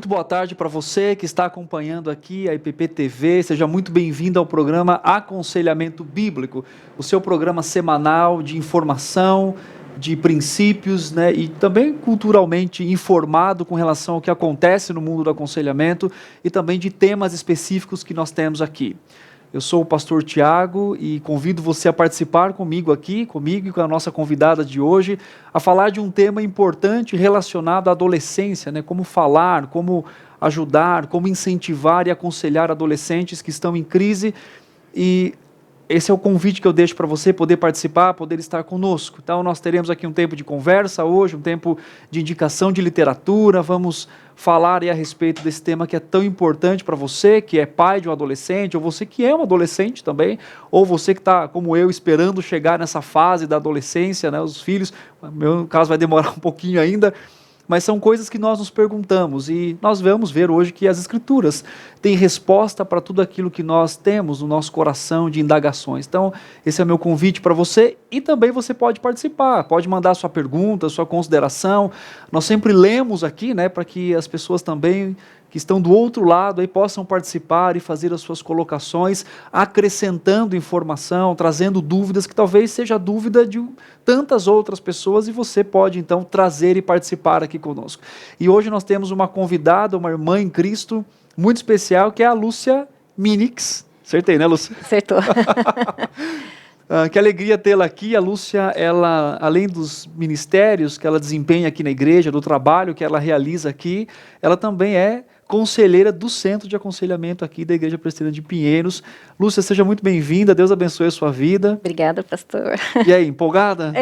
Muito boa tarde para você que está acompanhando aqui a IPP TV. Seja muito bem-vindo ao programa Aconselhamento Bíblico, o seu programa semanal de informação, de princípios, né, e também culturalmente informado com relação ao que acontece no mundo do aconselhamento e também de temas específicos que nós temos aqui. Eu sou o pastor Tiago e convido você a participar comigo aqui, comigo e com a nossa convidada de hoje, a falar de um tema importante relacionado à adolescência, né? Como falar, como ajudar, como incentivar e aconselhar adolescentes que estão em crise. E esse é o convite que eu deixo para você poder participar, poder estar conosco. Então nós teremos aqui um tempo de conversa hoje, um tempo de indicação de literatura, vamos falar a respeito desse tema que é tão importante para você, que é pai de um adolescente, ou você que é um adolescente também, ou você que está, como eu, esperando chegar nessa fase da adolescência, né, os filhos, no meu caso vai demorar um pouquinho ainda, mas são coisas que nós nos perguntamos e nós vamos ver hoje que as Escrituras têm resposta para tudo aquilo que nós temos no nosso coração de indagações. Então, esse é o meu convite para você e também você pode participar, pode mandar sua pergunta, sua consideração. Nós sempre lemos aqui, né, para que as pessoas também que estão do outro lado aí possam participar e fazer as suas colocações, acrescentando informação, trazendo dúvidas que talvez seja dúvida de tantas outras pessoas e você pode então trazer e participar aqui conosco. E hoje nós temos uma convidada, uma irmã em Cristo muito especial, que é a Lúcia Minix. Acertei, né, Lúcia? Acertou. Que alegria tê-la aqui. A Lúcia, ela, além dos ministérios que ela desempenha aqui na igreja, do trabalho que ela realiza aqui, ela também é conselheira do Centro de Aconselhamento aqui da Igreja Presbiteriana de Pinheiros. Lúcia, seja muito bem-vinda, Deus abençoe a sua vida. Obrigada, pastor. E aí, empolgada?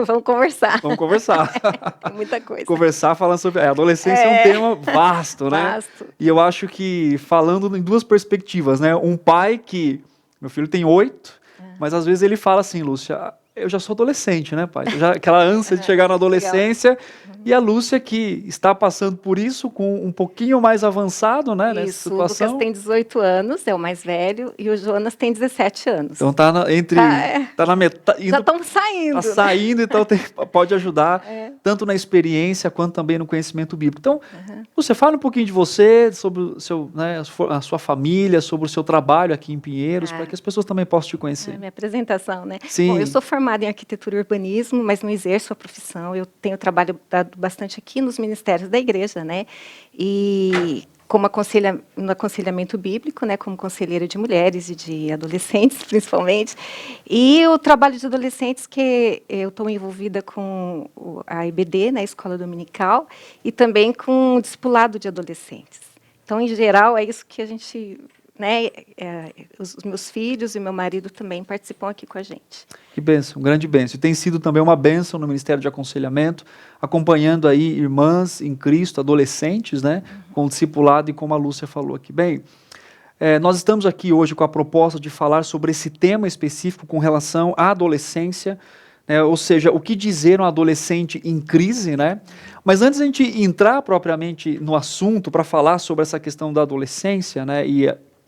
Vamos conversar. Vamos conversar. Muita coisa. Conversar falando sobre... A adolescência é um tema vasto, né? Vasto. E eu acho que, falando em duas perspectivas, né? Um pai que... Meu filho tem 8, mas às vezes ele fala assim, Lúcia... Eu já sou adolescente, né, pai? Aquela ânsia de chegar na adolescência. E a Lúcia, que está passando por isso, com um pouquinho mais avançado, né, nessa situação. O Lucas tem 18 anos, é o mais velho, e o Jonas tem 17 anos. Então tá na metade. Já estão saindo. Está saindo, então pode ajudar, tanto na experiência, quanto também no conhecimento bíblico. Então, Lúcia, fala um pouquinho de você, sobre o seu, né, a sua família, sobre o seu trabalho aqui em Pinheiros, para que as pessoas também possam te conhecer. Minha apresentação, né? Sim. Bom, eu sou formada em arquitetura e urbanismo, mas não exerço a profissão. Eu tenho trabalhado bastante aqui nos ministérios da igreja, né? E como no aconselhamento bíblico, né? Como conselheira de mulheres e de adolescentes, principalmente. E o trabalho de adolescentes, que eu estou envolvida com a IBD, né? Escola Dominical, e também com o discipulado de adolescentes. Então, em geral, é isso que a gente... Né, os meus filhos e meu marido também participam aqui com a gente. Que bênção, grande bênção. E tem sido também uma bênção no Ministério de Aconselhamento, acompanhando aí irmãs em Cristo, adolescentes, né, com o discipulado e como a Lúcia falou aqui. Bem, nós estamos aqui hoje com a proposta de falar sobre esse tema específico com relação à adolescência, né, ou seja, o que dizer um adolescente em crise, né? Mas antes de a gente entrar propriamente no assunto para falar sobre essa questão da adolescência, né,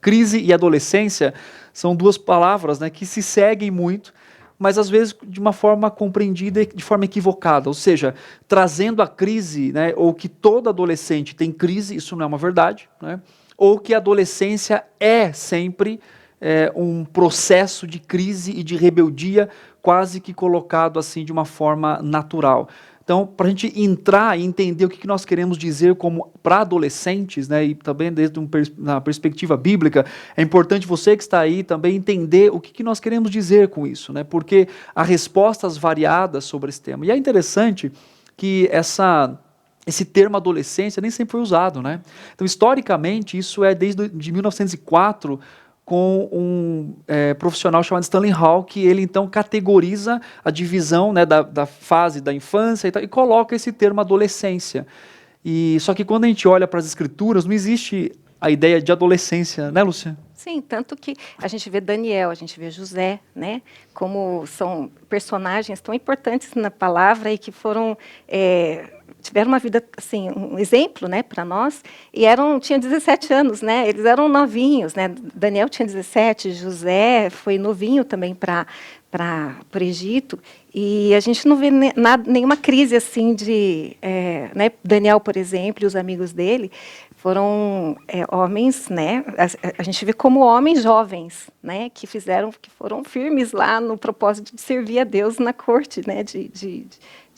crise e adolescência são duas palavras, né, que se seguem muito, mas às vezes de uma forma compreendida de forma equivocada, ou seja, trazendo a crise, né, ou que todo adolescente tem crise, isso não é uma verdade, né, ou que a adolescência é sempre um processo de crise e de rebeldia quase que colocado assim de uma forma natural. Então, para a gente entrar e entender o que nós queremos dizer como para adolescentes, né, e também desde uma perspectiva bíblica, é importante você que está aí também entender o que nós queremos dizer com isso, né, porque há respostas variadas sobre esse tema. E é interessante que esse termo adolescência nem sempre foi usado, né? Então, historicamente, isso é desde 1904, com um profissional chamado Stanley Hall, que ele então categoriza a divisão, né, da fase da infância e coloca esse termo adolescência. Só que quando a gente olha para as escrituras, não existe a ideia de adolescência, né, Lúcia? Sim, tanto que a gente vê Daniel, a gente vê José, né, como são personagens tão importantes na palavra e que foram... tiveram uma vida, assim, um exemplo, né, para nós, e tinham 17 anos, né, eles eram novinhos, né, Daniel tinha 17, José foi novinho também para o Egito, e a gente não vê nenhuma crise, assim, né, Daniel, por exemplo, e os amigos dele, foram homens, né? A gente vê como homens jovens, né? Que foram firmes lá no propósito de servir a Deus na corte, né? De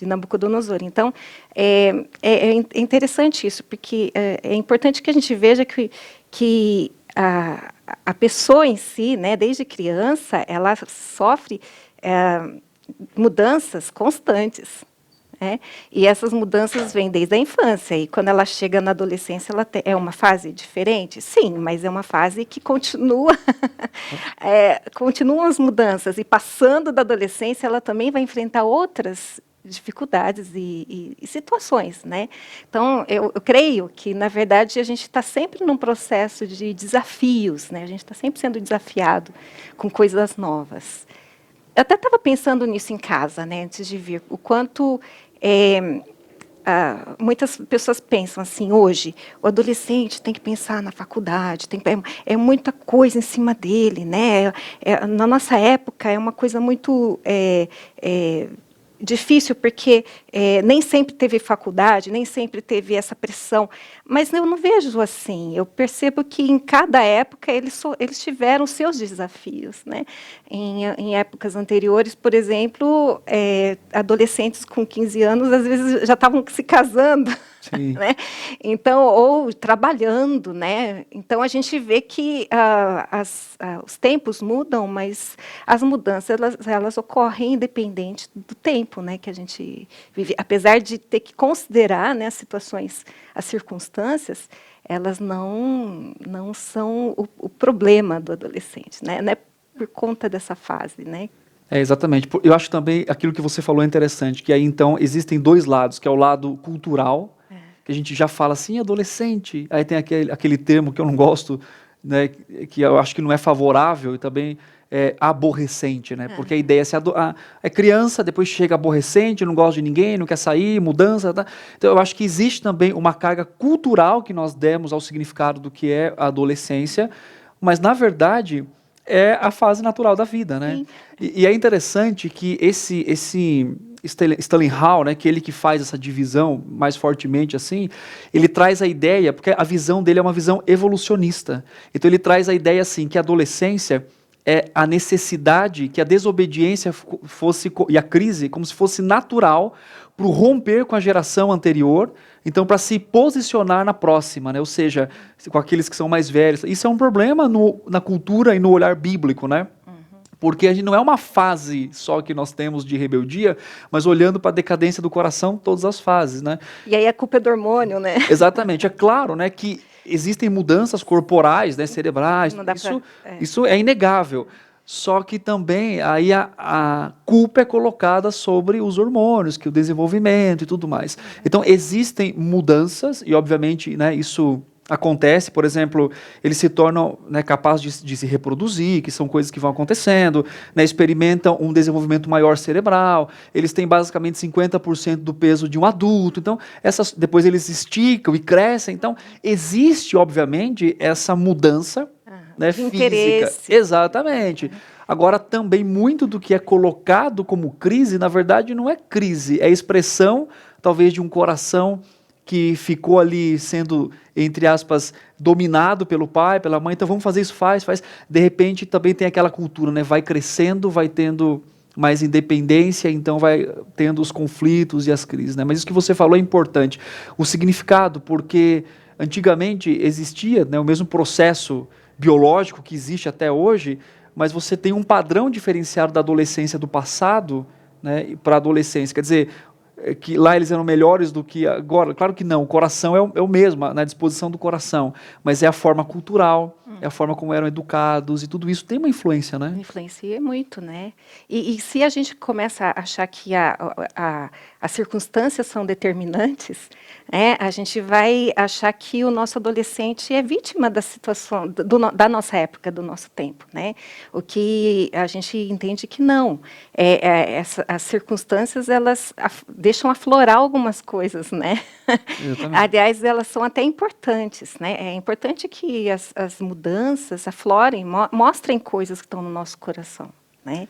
Nabucodonosor. Então, é interessante isso, porque é importante que a gente veja que a pessoa em si, né? Desde criança, ela sofre mudanças constantes. E essas mudanças vêm desde a infância, e quando ela chega na adolescência, é uma fase diferente? Sim, mas é uma fase que continua, continuam as mudanças, e passando da adolescência, ela também vai enfrentar outras dificuldades e situações, né? Então, eu creio que, na verdade, a gente está sempre num processo de desafios, né? A gente está sempre sendo desafiado com coisas novas. Eu até estava pensando nisso em casa, né, antes de vir, o quanto muitas pessoas pensam assim, hoje, o adolescente tem que pensar na faculdade, é muita coisa em cima dele, né? Na nossa época é uma coisa muito difícil, porque nem sempre teve faculdade, nem sempre teve essa pressão, mas eu não vejo assim. Eu percebo que em cada época eles tiveram seus desafios, né? Em épocas anteriores, por exemplo, adolescentes com 15 anos às vezes já estavam se casando. Sim. Né? Então, ou trabalhando, né? Então a gente vê que os tempos mudam, mas as mudanças elas ocorrem independente do tempo, né, que a gente vive. Apesar de ter que considerar, né, as situações, as circunstâncias, elas não são o problema do adolescente, né? Não é por conta dessa fase, né? Exatamente. Eu acho também aquilo que você falou é interessante, que aí então existem dois lados, que é o lado cultural, que a gente já fala assim, adolescente, aí tem aquele termo que eu não gosto, né, que eu acho que não é favorável, e também é aborrecente, né? Porque a ideia é é criança, depois chega aborrecente, não gosta de ninguém, não quer sair, mudança, tá? Então eu acho que existe também uma carga cultural que nós demos ao significado do que é a adolescência, mas na verdade é a fase natural da vida, né? E é interessante que esse Stanley Hall, né, que ele que faz essa divisão mais fortemente assim, ele traz a ideia, porque a visão dele é uma visão evolucionista. Então ele traz a ideia assim que a adolescência é a necessidade que a desobediência fosse e a crise como se fosse natural para o romper com a geração anterior, então para se posicionar na próxima, né? Ou seja, com aqueles que são mais velhos. Isso é um problema na cultura e no olhar bíblico, né? Porque a gente não é uma fase só que nós temos de rebeldia, mas olhando para a decadência do coração, todas as fases, né? E aí a culpa é do hormônio, né? Exatamente. É claro, né, que existem mudanças corporais, né, cerebrais, isso é inegável. Só que também aí a culpa é colocada sobre os hormônios, que o desenvolvimento e tudo mais. Então existem mudanças e obviamente, né, isso acontece, por exemplo, eles se tornam, né, capazes de se reproduzir, que são coisas que vão acontecendo, né, experimentam um desenvolvimento maior cerebral, eles têm basicamente 50% do peso de um adulto, então depois eles esticam e crescem, então existe obviamente essa mudança, né, física. Interesse. Exatamente. Agora também muito do que é colocado como crise, na verdade não é crise, é expressão talvez de um coração que ficou ali sendo, entre aspas, dominado pelo pai, pela mãe, então vamos fazer isso, faz. De repente também tem aquela cultura, né? Vai crescendo, vai tendo mais independência, então vai tendo os conflitos e as crises, né? Mas isso que você falou é importante. O significado, porque antigamente existia, né, o mesmo processo biológico que existe até hoje, mas você tem um padrão diferenciado da adolescência do passado, né, para a adolescência. Quer dizer, que lá eles eram melhores do que agora. Claro que não, o coração é o mesmo, na disposição do coração, mas é a forma cultural, é a forma como eram educados, e tudo isso tem uma influência, né? Influencia muito, né? E se a gente começa a achar que as circunstâncias são determinantes, né, a gente vai achar que o nosso adolescente é vítima da situação, da nossa época, do nosso tempo, né? O que a gente entende que não. As circunstâncias, elas deixam aflorar algumas coisas, né? Aliás, elas são até importantes, né? É importante que as mudanças aflorem, mostrem coisas que estão no nosso coração, né?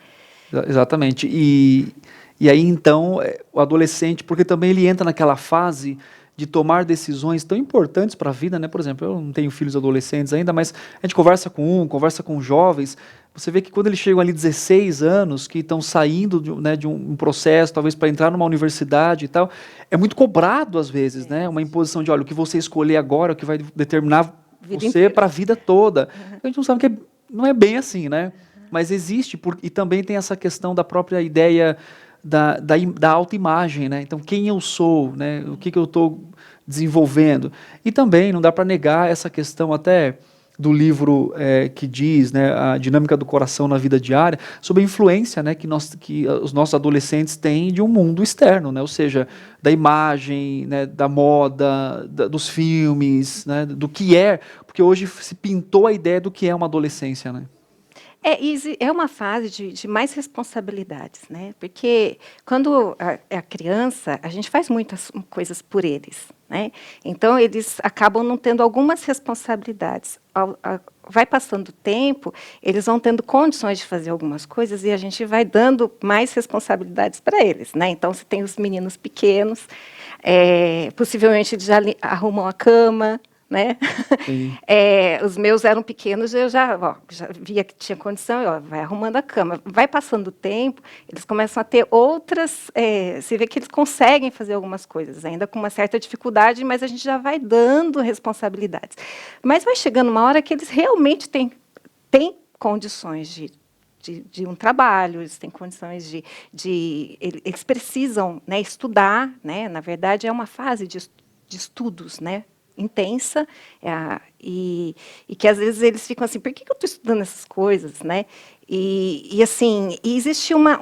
Exatamente. E aí, então, o adolescente, porque também ele entra naquela fase de tomar decisões tão importantes para a vida, né? Por exemplo, eu não tenho filhos adolescentes ainda, mas a gente conversa com jovens, você vê que quando eles chegam ali 16 anos, que estão saindo né, de um processo, talvez para entrar numa universidade e tal, é muito cobrado às vezes, né? Uma imposição de, olha, o que você escolher agora, é o que vai determinar você para a vida toda. A gente não sabe que não é bem assim, né? Mas existe, e também tem essa questão da própria ideia da autoimagem, né? Então, quem eu sou, né? O que eu estou desenvolvendo. E também não dá para negar essa questão até do livro que diz, né, a dinâmica do coração na vida diária, sobre a influência, né, que os nossos adolescentes têm de um mundo externo, né? Ou seja, da imagem, né, da moda, dos filmes, né, do que é, porque hoje se pintou a ideia do que é uma adolescência, né? É uma fase de mais responsabilidades, né? Porque quando é a criança, a gente faz muitas coisas por eles, né? Então, eles acabam não tendo algumas responsabilidades. Vai passando o tempo, eles vão tendo condições de fazer algumas coisas e a gente vai dando mais responsabilidades para eles, né? Então, se tem os meninos pequenos, possivelmente eles já arrumam a cama, né? Os meus eram pequenos, eu já via que tinha condição, vai arrumando a cama. Vai passando o tempo, eles começam a ter outras... se vê que eles conseguem fazer algumas coisas, ainda com uma certa dificuldade, mas a gente já vai dando responsabilidades. Mas vai chegando uma hora que eles realmente têm condições de um trabalho, eles têm condições eles precisam, né, estudar, né? Na verdade, é uma fase de estudos, né? Intensa, e que às vezes eles ficam assim, por que eu estou estudando essas coisas, né? Assim, existe uma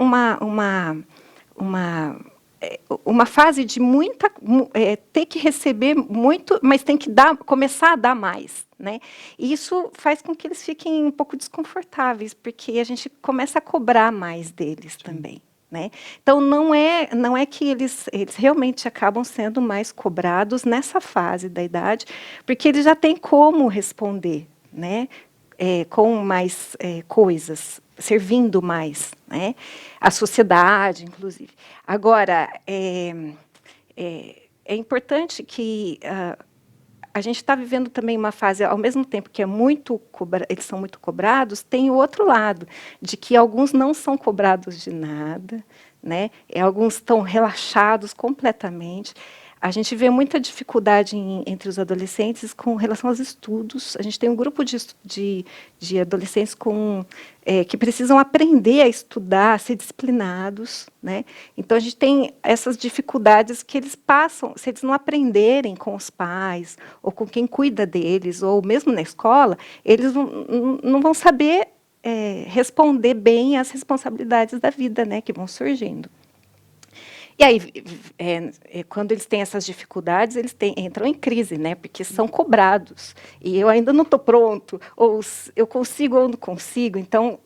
fase de ter que receber muito, mas tem que começar a dar mais, né? E isso faz com que eles fiquem um pouco desconfortáveis, porque a gente começa a cobrar mais deles também. Né? Então, não é que eles realmente acabam sendo mais cobrados nessa fase da idade, porque eles já têm como responder, né? Com mais coisas, servindo mais, né? A sociedade, inclusive. Agora, é importante que a gente está vivendo também uma fase, ao mesmo tempo que eles são muito cobrados, tem o outro lado, de que alguns não são cobrados de nada, né? Alguns estão relaxados completamente. A gente vê muita dificuldade entre os adolescentes com relação aos estudos. A gente tem um grupo de adolescentes que precisam aprender a estudar, a ser disciplinados, né? Então, a gente tem essas dificuldades que eles passam, se eles não aprenderem com os pais, ou com quem cuida deles, ou mesmo na escola, eles não vão saber responder bem às responsabilidades da vida, né, que vão surgindo. E aí, quando eles têm essas dificuldades, eles entram em crise, né? Porque são cobrados. E eu ainda não estou pronto, ou eu consigo ou não consigo. Então,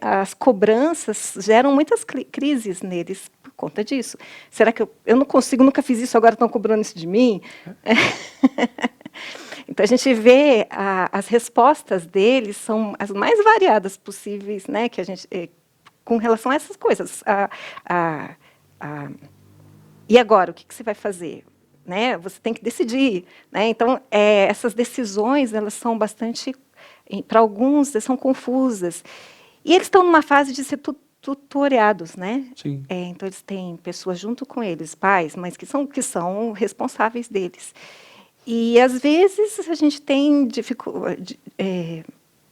as cobranças geram muitas crises neles por conta disso. Será que eu não consigo, nunca fiz isso, agora estão cobrando isso de mim? Então, a gente vê as respostas deles são as mais variadas possíveis, né? Que a gente, com relação a essas coisas. E agora, o que você vai fazer? Né? Você tem que decidir. Né? Então, essas decisões, elas são bastante, para alguns, são confusas. E eles estão numa fase de ser tutoreados, né? Sim. Então, eles têm pessoas junto com eles, pais, mas que são responsáveis deles. E, às vezes, a gente tem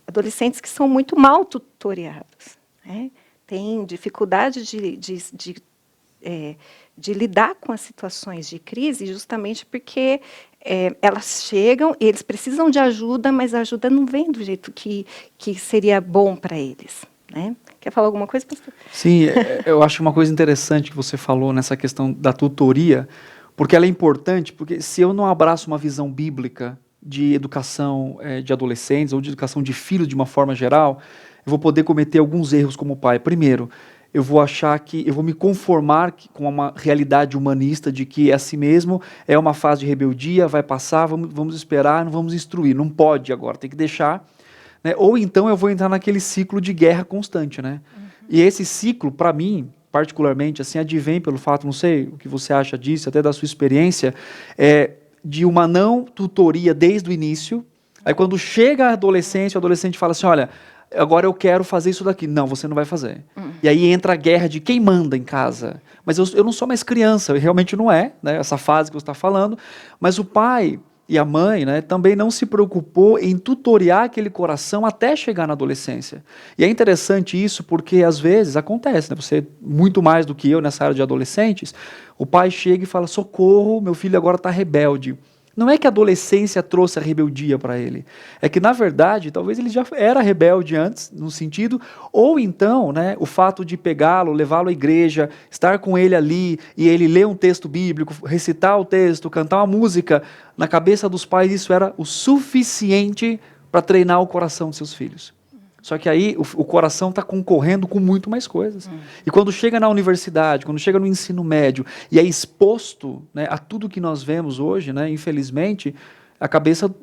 adolescentes que são muito mal tutoreados. Né? Tem dificuldade de lidar com as situações de crise, justamente porque elas chegam e eles precisam de ajuda, mas a ajuda não vem do jeito que seria bom para eles. Né? Quer falar alguma coisa, pastor? Sim, eu acho uma coisa interessante que você falou nessa questão da tutoria, porque ela é importante, porque se eu não abraço uma visão bíblica de educação de adolescentes ou de educação de filhos de uma forma geral, eu vou poder cometer alguns erros como pai. Primeiro, eu vou me conformar com uma realidade humanista de que é assim mesmo, é uma fase de rebeldia, vai passar, vamos esperar, não vamos instruir. Não pode agora, tem que deixar. Né? Ou então eu vou entrar naquele ciclo de guerra constante. Né? E esse ciclo, para mim, particularmente, assim, advém pelo fato, não sei o que você acha disso, até da sua experiência, de uma não tutoria desde o início. Aí quando chega a adolescência, o adolescente fala assim, olha, agora eu quero fazer isso daqui. Não, você não vai fazer. E aí entra a guerra de quem manda em casa. Mas eu não sou mais criança, realmente não é, né, essa fase que você está falando, mas o pai e a mãe, né, também não se preocupou em tutoriar aquele coração até chegar na adolescência. E é interessante isso porque às vezes acontece, né, você muito mais do que eu nessa área de adolescentes, o pai chega e fala, socorro, meu filho agora está rebelde. Não é que a adolescência trouxe a rebeldia para ele, é que, na verdade, talvez ele já era rebelde antes, no sentido, ou então, né, o fato de pegá-lo, levá-lo à igreja, estar com ele ali, e ele ler um texto bíblico, recitar o texto, cantar uma música, na cabeça dos pais isso era o suficiente para treinar o coração de seus filhos. Só que aí o coração está concorrendo com muito mais coisas. E quando chega na universidade, quando chega no ensino médio e é exposto, né, a tudo que nós vemos hoje, né, infelizmente, a cabeça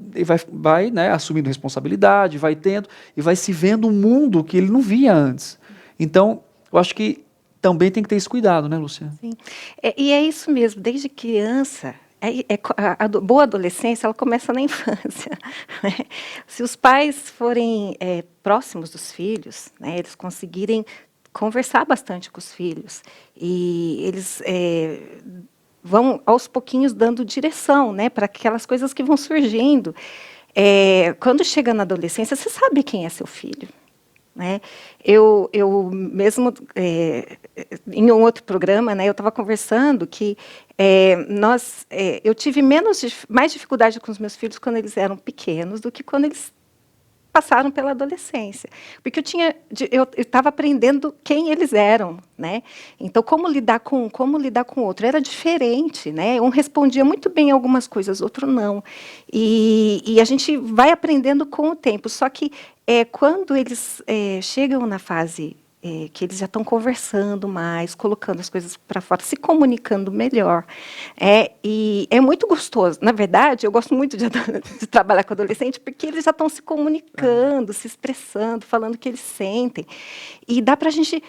vai né, assumindo responsabilidade, vai tendo e vai se vendo um mundo que ele não via antes. Então, eu acho que também tem que ter esse cuidado, né, Luciana? Sim. E é isso mesmo, desde criança. A boa adolescência ela começa na infância. Né? Se os pais forem próximos dos filhos, né, eles conseguirem conversar bastante com os filhos e eles vão aos pouquinhos dando direção, né, para aquelas coisas que vão surgindo. Quando chega na adolescência, você sabe quem é seu filho. Né? Eu mesmo, em um outro programa, né, eu estava conversando que eu tive mais dificuldade com os meus filhos quando eles eram pequenos do que quando eles passaram pela adolescência, porque eu estava aprendendo quem eles eram, né? Então como lidar com o outro era diferente, né? Um respondia muito bem algumas coisas, outro não, e a gente vai aprendendo com o tempo. Só que quando eles chegam na fase que eles já estão conversando mais, colocando as coisas para fora, se comunicando melhor. E é muito gostoso. Na verdade, eu gosto muito de trabalhar com adolescente, porque eles já estão se comunicando, se expressando, falando o que eles sentem. E dá para a gente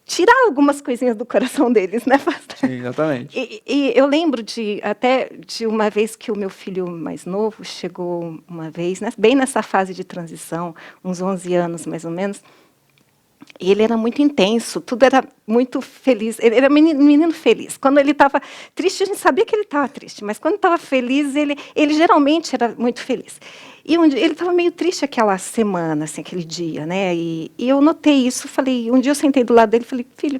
tirar algumas coisinhas do coração deles, né, pastor? Sim, exatamente. E eu lembro até de uma vez que o meu filho mais novo chegou uma vez, né, bem nessa fase de transição, uns 11 anos mais ou menos, e ele era muito intenso, tudo era muito feliz, ele era menino feliz. Quando ele estava triste, a gente sabia que ele estava triste, mas quando estava feliz, ele geralmente era muito feliz. E ele estava meio triste aquela semana, assim, aquele dia, né? E eu notei isso, um dia eu sentei do lado dele e falei, filho,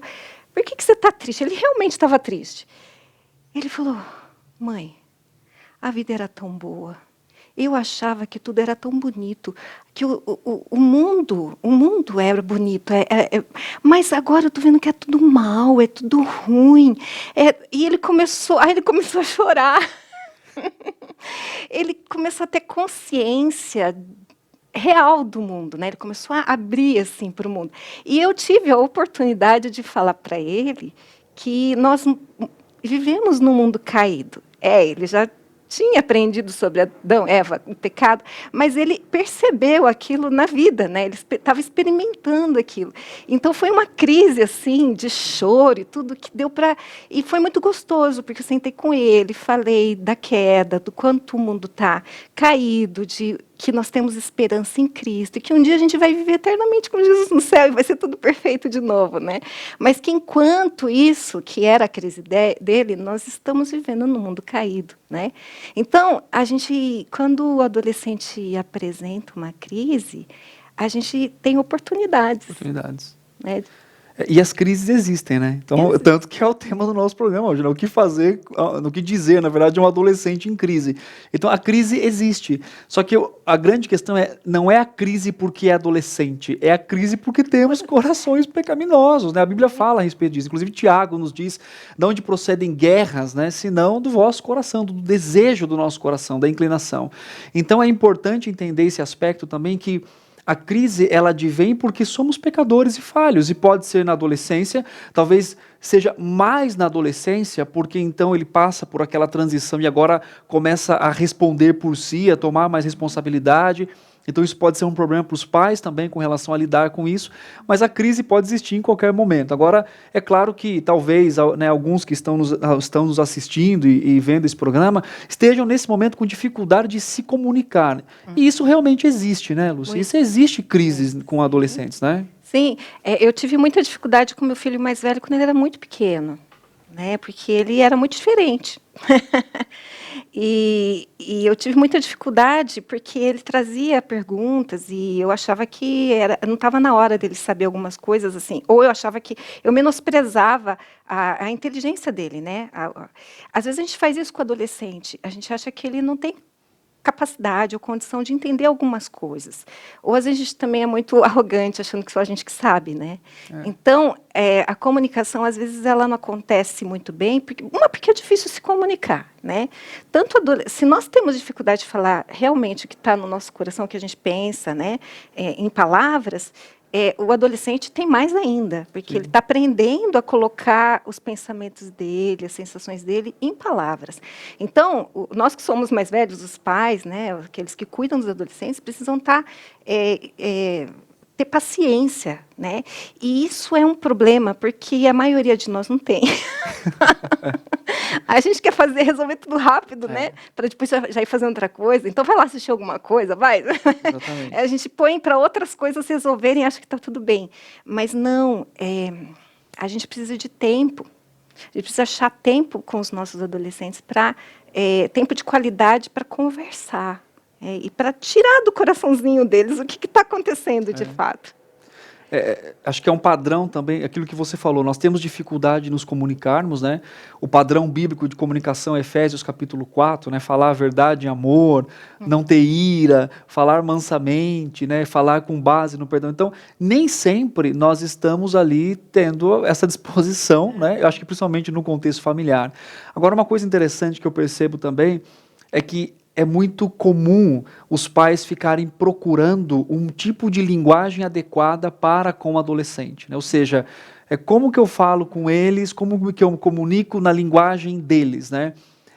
por que você está triste? Ele realmente estava triste. Ele falou, mãe, a vida era tão boa. Eu achava que tudo era tão bonito, que o mundo era bonito, mas agora eu estou vendo que é tudo mal, é tudo ruim. E ele começou a chorar. Ele começou a ter consciência real do mundo, né? Ele começou a abrir assim para o mundo. E eu tive a oportunidade de falar para ele que nós vivemos num mundo caído. Ele já tinha aprendido sobre Adão, Eva, o pecado, mas ele percebeu aquilo na vida, né? Ele estava experimentando aquilo. Então foi uma crise assim de choro e tudo que deu para, e foi muito gostoso porque eu sentei com ele, falei da queda, do quanto o mundo está caído, de que nós temos esperança em Cristo e que um dia a gente vai viver eternamente com Jesus no céu e vai ser tudo perfeito de novo, né? Mas que enquanto isso, que era a crise dele, nós estamos vivendo num mundo caído, né? Então, quando o adolescente apresenta uma crise, a gente tem oportunidades. Né? E as crises existem, né? Então, tanto que é o tema do nosso programa hoje, né? O que fazer, o que dizer, na verdade, de um adolescente em crise. Então, a crise existe. Só que a grande questão não é a crise porque é adolescente, é a crise porque temos corações pecaminosos, né? A Bíblia fala a respeito disso. Inclusive, Tiago nos diz de onde procedem guerras, né? Senão do vosso coração, do desejo do nosso coração, da inclinação. Então, é importante entender esse aspecto também que a crise, ela advém porque somos pecadores e falhos, e pode ser na adolescência, talvez seja mais na adolescência, porque então ele passa por aquela transição e agora começa a responder por si, a tomar mais responsabilidade, Então isso pode ser um problema para os pais também com relação a lidar com isso, mas a crise pode existir em qualquer momento. Agora, é claro que talvez, né, alguns que estão nos assistindo e vendo esse programa estejam nesse momento com dificuldade de se comunicar. E isso realmente existe, né, Lúcia? Isso existe crises com adolescentes, né? Sim, eu tive muita dificuldade com meu filho mais velho quando ele era muito pequeno, né? Porque ele era muito diferente. E eu tive muita dificuldade porque ele trazia perguntas e eu achava que não estava na hora dele saber algumas coisas assim, ou eu achava que eu menosprezava a inteligência dele, né? Às vezes a gente faz isso com o adolescente, a gente acha que ele não tem capacidade ou condição de entender algumas coisas. Ou às vezes a gente também é muito arrogante, achando que só a gente que sabe, né? Então, a comunicação, às vezes, ela não acontece muito bem, porque é difícil se comunicar, né? Se nós temos dificuldade de falar realmente o que está no nosso coração, o que a gente pensa, né, em palavras, o adolescente tem mais ainda, porque ele está aprendendo a colocar os pensamentos dele, as sensações dele em palavras. Então, nós que somos mais velhos, os pais, né, aqueles que cuidam dos adolescentes, precisam ter paciência, né? E isso é um problema, porque a maioria de nós não tem. A gente quer resolver tudo rápido, né? Para depois já ir fazendo outra coisa. Então, vai lá assistir alguma coisa, vai. Exatamente. A gente põe para outras coisas resolverem e acha que está tudo bem. Mas não, a gente precisa de tempo. A gente precisa achar tempo com os nossos adolescentes, tempo de qualidade para conversar. E para tirar do coraçãozinho deles o que está acontecendo de fato. Acho que é um padrão também, aquilo que você falou, nós temos dificuldade de nos comunicarmos, né? O padrão bíblico de comunicação, Efésios capítulo 4, né? Falar a verdade em amor, não ter ira, falar mansamente, né? Falar com base no perdão. Então, nem sempre nós estamos ali tendo essa disposição, né? Eu acho que principalmente no contexto familiar. Agora, uma coisa interessante que eu percebo também é que é muito comum os pais ficarem procurando um tipo de linguagem adequada para com o adolescente, né? Ou seja, como que eu falo com eles, como que eu comunico na linguagem deles, né?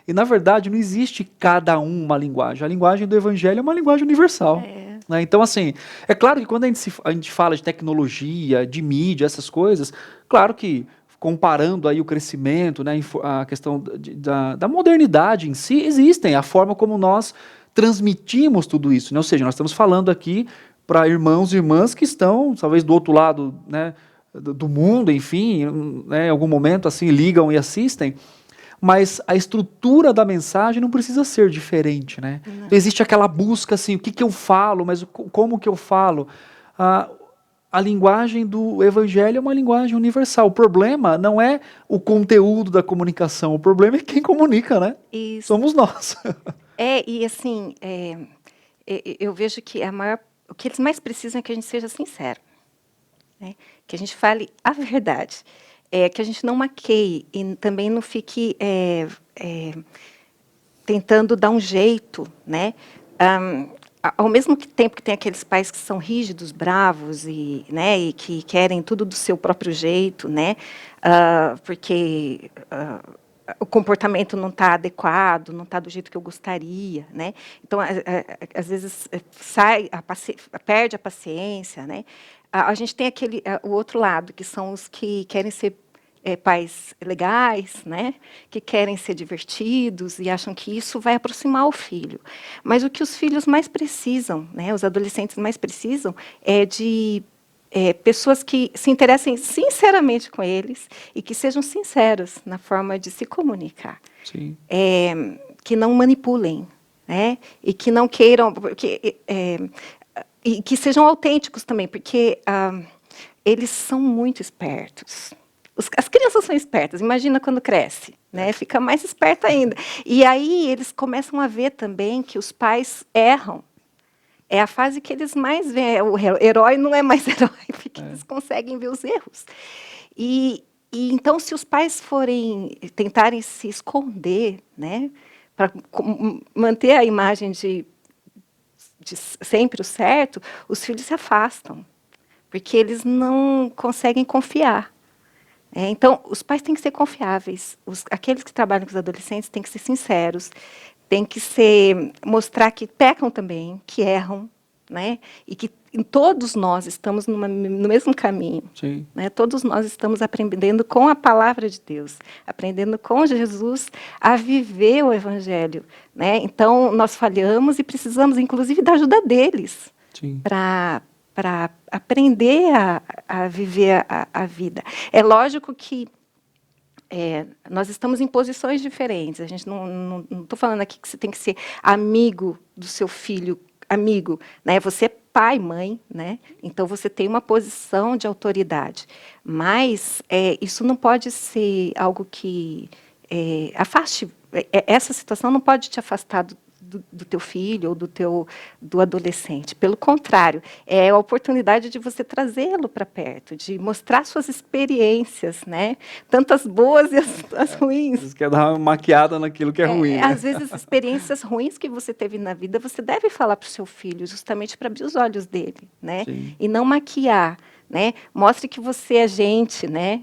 E, na verdade, não existe cada uma linguagem. A linguagem do Evangelho é uma linguagem universal. Né? Então, assim, é claro que quando a gente fala de tecnologia, de mídia, essas coisas, claro que comparando aí o crescimento, né, a questão da modernidade em si, existem a forma como nós transmitimos tudo isso, né? Ou seja, nós estamos falando aqui para irmãos e irmãs que estão, talvez, do outro lado, né, do mundo, enfim, né, em algum momento assim ligam e assistem, mas a estrutura da mensagem não precisa ser diferente, né? Então, existe aquela busca assim, o que eu falo, mas como que eu falo? A linguagem do Evangelho é uma linguagem universal. O problema não é o conteúdo da comunicação, o problema é quem comunica, né? Isso. Somos nós. E assim, eu vejo que o que eles mais precisam é que a gente seja sincero, né? Que a gente fale a verdade, que a gente não maqueie e também não fique tentando dar um jeito, né? Ao mesmo tempo que tem aqueles pais que são rígidos, bravos e que querem tudo do seu próprio jeito, né? Porque o comportamento não está adequado, não está do jeito que eu gostaria, né? Então, às vezes perde a paciência, né? A gente tem o outro lado, que são os que querem ser pais legais, né, que querem ser divertidos e acham que isso vai aproximar o filho. Mas o que os filhos mais precisam, né, os adolescentes mais precisam, é de pessoas que se interessem sinceramente com eles e que sejam sinceros na forma de se comunicar. Sim. Que não manipulem, né, e que não queiram... e que sejam autênticos também, porque eles são muito espertos. As crianças são espertas, imagina quando cresce, né? Fica mais esperta ainda. E aí eles começam a ver também que os pais erram. É a fase que eles mais veem. O herói não é mais herói, porque eles conseguem ver os erros. E então, se os pais tentarem se esconder, né, para manter a imagem de sempre o certo, os filhos se afastam, porque eles não conseguem confiar. Então, os pais têm que ser confiáveis. Aqueles que trabalham com os adolescentes têm que ser sinceros, têm que mostrar que pecam também, que erram, né? E que todos nós estamos no mesmo caminho. Sim. Né? Todos nós estamos aprendendo com a palavra de Deus, aprendendo com Jesus a viver o Evangelho. Né? Então, nós falhamos e precisamos, inclusive, da ajuda deles para aprender a viver a vida. É lógico que nós estamos em posições diferentes. A gente não estou falando aqui que você tem que ser amigo do seu filho, amigo, né? Você é pai, mãe, né? Então você tem uma posição de autoridade. Mas isso não pode ser algo que afaste. Essa situação não pode te afastar do teu filho ou do adolescente. Pelo contrário, é a oportunidade de você trazê-lo para perto, de mostrar suas experiências, né? Tanto as boas e as ruins. Você quer dar uma maquiada naquilo que é ruim. Né? Às vezes, as experiências ruins que você teve na vida, você deve falar para o seu filho, justamente para abrir os olhos dele, né? Sim. E não maquiar, né? Mostre que você é gente, né?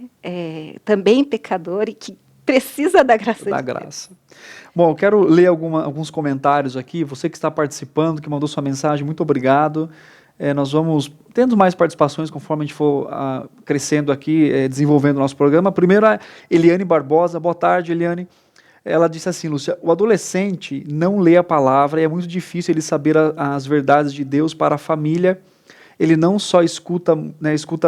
Também pecador e que precisa da graça de Deus. Bom, eu quero ler alguns comentários aqui. Você que está participando, que mandou sua mensagem, muito obrigado. Nós vamos tendo mais participações conforme a gente for crescendo aqui, desenvolvendo o nosso programa. Primeiro, a Eliane Barbosa. Boa tarde, Eliane. Ela disse assim, Lúcia, o adolescente não lê a palavra e é muito difícil ele saber as verdades de Deus para a família. Ele não só escuta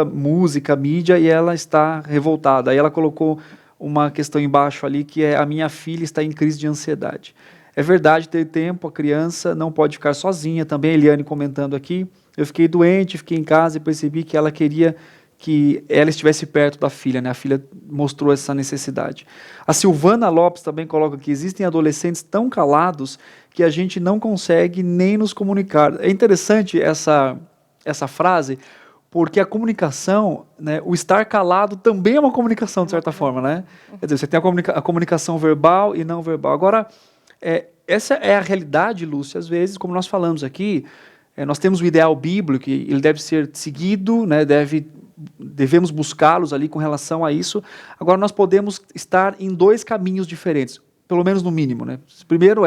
música, mídia, e ela está revoltada. Aí ela colocou uma questão embaixo ali, que é: a minha filha está em crise de ansiedade. É verdade, ter tempo, a criança não pode ficar sozinha. Também a Eliane comentando aqui, eu fiquei doente, fiquei em casa e percebi que ela queria que ela estivesse perto da filha, né? A filha mostrou essa necessidade. A Silvana Lopes também coloca que existem adolescentes tão calados que a gente não consegue nem nos comunicar. É interessante essa frase, porque a comunicação, né, o estar calado também é uma comunicação, de certa forma, né? Quer dizer, você tem a comunicação verbal e não verbal. Agora, essa é a realidade, Lúcia, às vezes, como nós falamos aqui, nós temos o ideal bíblico, que ele deve ser seguido, né, devemos buscá-los ali com relação a isso. Agora, nós podemos estar em dois caminhos diferentes, pelo menos no mínimo, né? Primeiro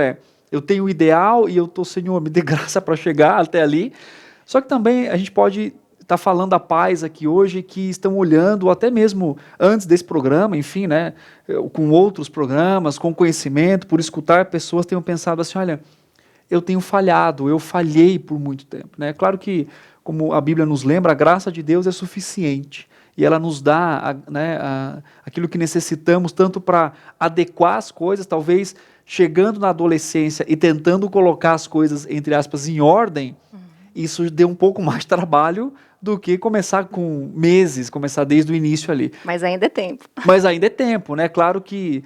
eu tenho o ideal e eu estou, Senhor, me dê graça para chegar até ali. Só que também a gente pode estar falando a pais aqui hoje que estão olhando, até mesmo antes desse programa, enfim, né, com outros programas, com conhecimento, por escutar pessoas, tenham pensado assim, olha, eu tenho falhado, eu falhei por muito tempo. Né? Claro que, como a Bíblia nos lembra, a graça de Deus é suficiente. E ela nos dá aquilo que necessitamos, tanto para adequar as coisas, talvez chegando na adolescência e tentando colocar as coisas, entre aspas, em ordem, isso deu um pouco mais de trabalho do que começar com meses, começar desde o início ali. Mas ainda é tempo. Mas ainda é tempo, né? Claro que,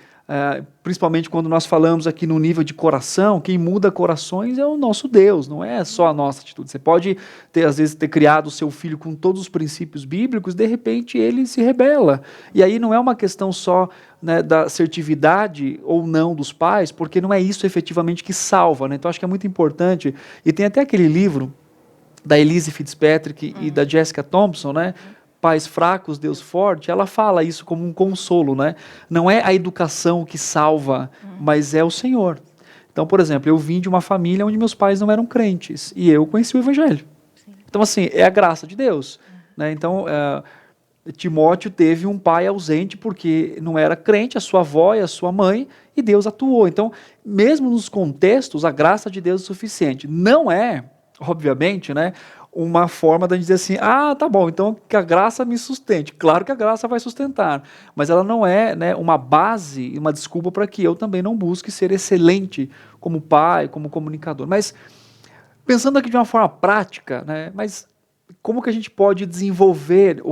principalmente quando nós falamos aqui no nível de coração, quem muda corações é o nosso Deus, não é só a nossa atitude. Você pode, às vezes, ter criado o seu filho com todos os princípios bíblicos, de repente ele se rebela. E aí não é uma questão só, né, da assertividade ou não dos pais, porque não é isso efetivamente que salva. Né? Então acho que é muito importante, e tem até aquele livro da Elise Fitzpatrick e da Jessica Thompson, né? Pais fracos, Deus forte, ela fala isso como um consolo, né? Não é a educação que salva, mas é o Senhor. Então, por exemplo, eu vim de uma família onde meus pais não eram crentes, e eu conheci o Evangelho. Sim. Então, assim, é a graça de Deus. Né? Então, Timóteo teve um pai ausente porque não era crente, a sua avó e a sua mãe, e Deus atuou. Então, mesmo nos contextos, a graça de Deus é suficiente. Não é, obviamente, né, uma forma de dizer assim, tá bom, então que a graça me sustente. Claro que a graça vai sustentar, mas ela não é, né, uma base, uma desculpa para que eu também não busque ser excelente como pai, como comunicador. Mas, pensando aqui de uma forma prática, né, mas como que a gente pode desenvolver,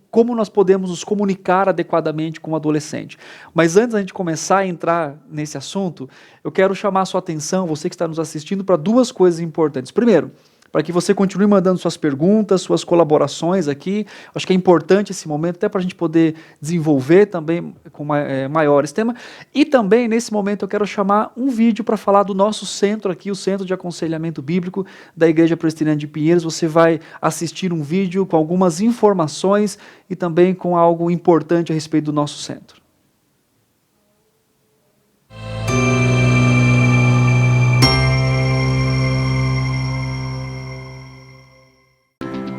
como nós podemos nos comunicar adequadamente com o adolescente? Mas antes da gente começar a entrar nesse assunto, eu quero chamar a sua atenção, você que está nos assistindo, para duas coisas importantes. Primeiro, para que você continue mandando suas perguntas, suas colaborações aqui. Acho que é importante esse momento, até para a gente poder desenvolver também com maior esse tema. E também, nesse momento, eu quero chamar um vídeo para falar do nosso centro aqui, o Centro de Aconselhamento Bíblico da Igreja Presbiteriana de Pinheiros. Você vai assistir um vídeo com algumas informações e também com algo importante a respeito do nosso centro.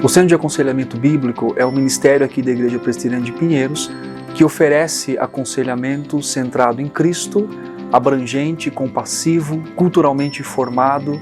O Centro de Aconselhamento Bíblico é o ministério aqui da Igreja Presbiteriana de Pinheiros que oferece aconselhamento centrado em Cristo, abrangente, compassivo, culturalmente formado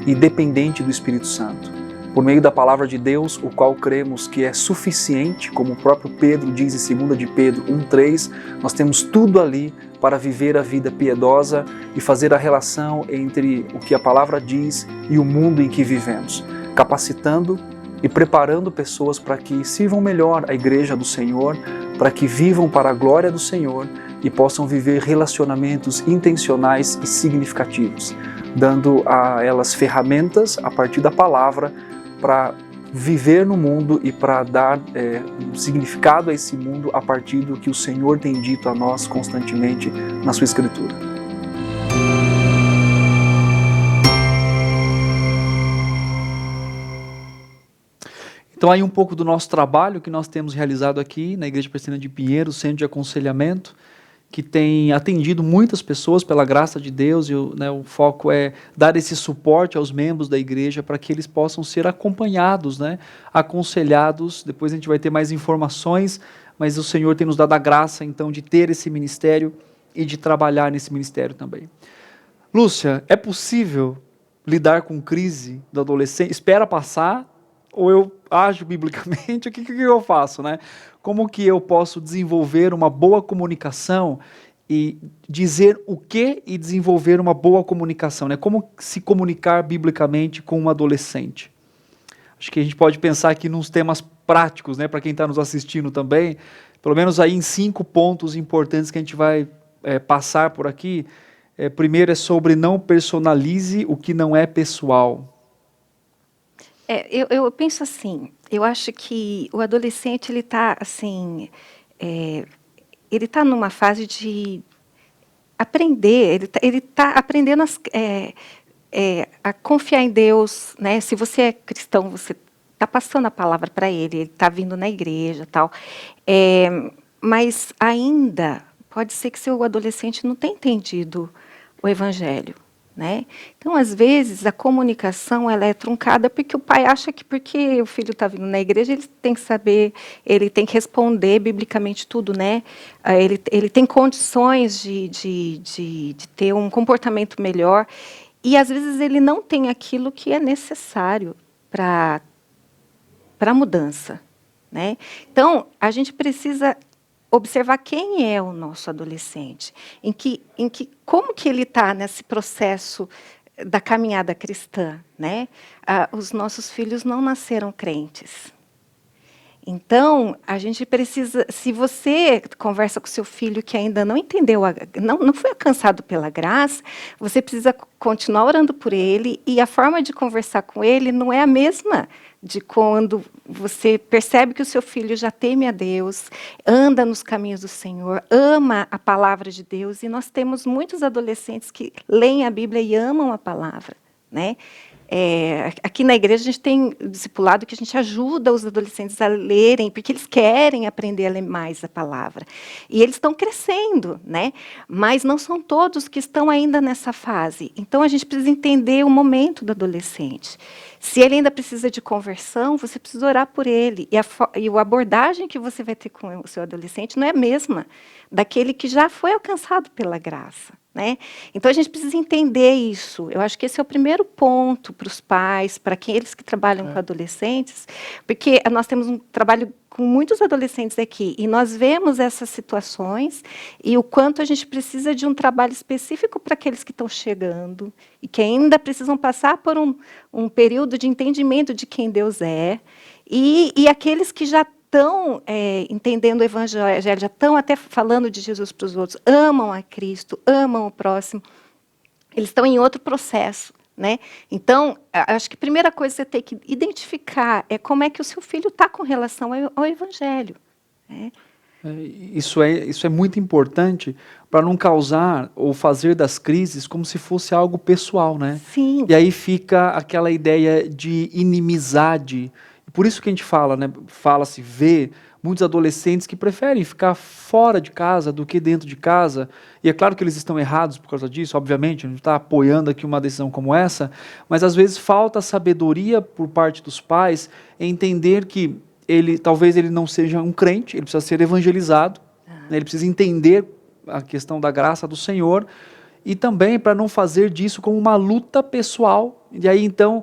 e dependente do Espírito Santo. Por meio da palavra de Deus, o qual cremos que é suficiente, como o próprio Pedro diz em 2 de Pedro 1,3, nós temos tudo ali para viver a vida piedosa e fazer a relação entre o que a palavra diz e o mundo em que vivemos, capacitando e preparando pessoas para que sirvam melhor a igreja do Senhor, para que vivam para a glória do Senhor e possam viver relacionamentos intencionais e significativos, dando a elas ferramentas a partir da palavra para viver no mundo e para dar um significado a esse mundo a partir do que o Senhor tem dito a nós constantemente na sua Escritura. Então aí um pouco do nosso trabalho que nós temos realizado aqui na Igreja Presbiteriana de Pinheiros, Centro de Aconselhamento, que tem atendido muitas pessoas pela graça de Deus, e o foco é dar esse suporte aos membros da igreja para que eles possam ser acompanhados, aconselhados. Depois a gente vai ter mais informações, mas o Senhor tem nos dado a graça então de ter esse ministério e de trabalhar nesse ministério também. Lúcia, é possível lidar com crise do adolescente? Espera passar ou eu ajo biblicamente? O que eu faço, Como que eu posso desenvolver uma boa comunicação e dizer o que e desenvolver uma boa comunicação, Como se comunicar biblicamente com um adolescente? Acho que a gente pode pensar aqui nos temas práticos, para quem está nos assistindo também, pelo menos aí em 5 pontos importantes que a gente vai passar por aqui. Primeiro é sobre não personalize o que não é pessoal. Eu penso assim, eu acho que o adolescente ele está assim, ele está numa fase de aprender, ele tá aprendendo a confiar em Deus, Se você é cristão, você está passando a palavra para ele está vindo na igreja, tal, mas ainda pode ser que seu adolescente não tenha entendido o evangelho. Então, às vezes, a comunicação ela é truncada porque o pai acha que porque o filho está vindo na igreja, ele tem que saber, ele tem que responder biblicamente tudo, ele tem condições de ter um comportamento melhor, e às vezes ele não tem aquilo que é necessário para a mudança. Então, a gente precisa observar quem é o nosso adolescente, como que ele está nesse processo da caminhada cristã, os nossos filhos não nasceram crentes. Então, a gente precisa, se você conversa com seu filho que ainda não entendeu, não foi alcançado pela graça, você precisa continuar orando por ele, e a forma de conversar com ele não é a mesma de quando você percebe que o seu filho já teme a Deus, anda nos caminhos do Senhor, ama a palavra de Deus, e nós temos muitos adolescentes que leem a Bíblia e amam a palavra, aqui na igreja a gente tem discipulado que a gente ajuda os adolescentes a lerem, porque eles querem aprender a ler mais a palavra. E eles estão crescendo, mas não são todos que estão ainda nessa fase. Então, a gente precisa entender o momento do adolescente. Se ele ainda precisa de conversão, você precisa orar por ele. E a abordagem que você vai ter com o seu adolescente não é a mesma daquele que já foi alcançado pela graça. Então, a gente precisa entender isso. Eu acho que esse é o primeiro ponto para os pais, para aqueles que trabalham com adolescentes, porque nós temos um trabalho com muitos adolescentes aqui, e nós vemos essas situações e o quanto a gente precisa de um trabalho específico para aqueles que estão chegando e que ainda precisam passar por um período de entendimento de quem Deus é, e aqueles que já estão entendendo o evangelho, já estão até falando de Jesus para os outros, amam a Cristo, amam o próximo, eles estão em outro processo. Então, acho que a primeira coisa que você tem que identificar é como é que o seu filho está com relação ao evangelho. Isso é muito importante para não causar ou fazer das crises como se fosse algo pessoal, Sim. E aí fica aquela ideia de inimizade. Por isso que a gente fala, fala-se, vê muitos adolescentes que preferem ficar fora de casa do que dentro de casa. E é claro que eles estão errados por causa disso, obviamente, a gente está apoiando aqui uma decisão como essa, mas às vezes falta sabedoria por parte dos pais em entender que talvez ele não seja um crente, ele precisa ser evangelizado, né, ele precisa entender a questão da graça do Senhor, e também para não fazer disso como uma luta pessoal. E aí então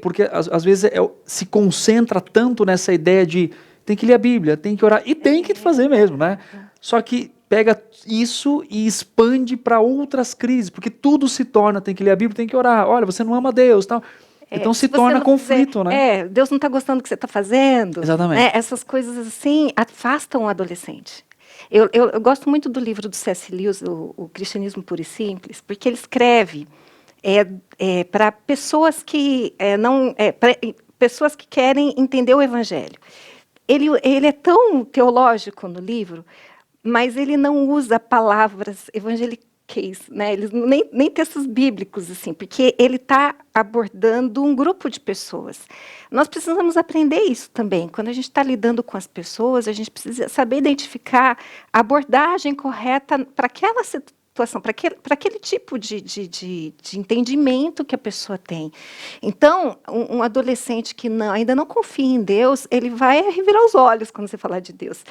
porque às vezes se concentra tanto nessa ideia de tem que ler a Bíblia, tem que orar, e tem que fazer mesmo, né? Só que pega isso e expande para outras crises, porque tudo se torna, tem que ler a Bíblia, tem que orar, olha, você não ama Deus, tal. Então se torna conflito, né? Deus não está gostando do que você está fazendo. Exatamente. Né? Essas coisas assim afastam o adolescente. Eu gosto muito do livro do C.S. Lewis, o Cristianismo Puro e Simples, porque ele escreve para pessoas que pessoas que querem entender o Evangelho. Ele é tão teológico no livro, mas ele não usa palavras evangélicas, né? Nem textos bíblicos, assim, porque ele está abordando um grupo de pessoas. Nós precisamos aprender isso também. Quando a gente está lidando com as pessoas, a gente precisa saber identificar a abordagem correta para aquela situação, para aquele tipo de entendimento que a pessoa tem. Então, um adolescente que ainda não confia em Deus, ele vai revirar os olhos quando você falar de Deus.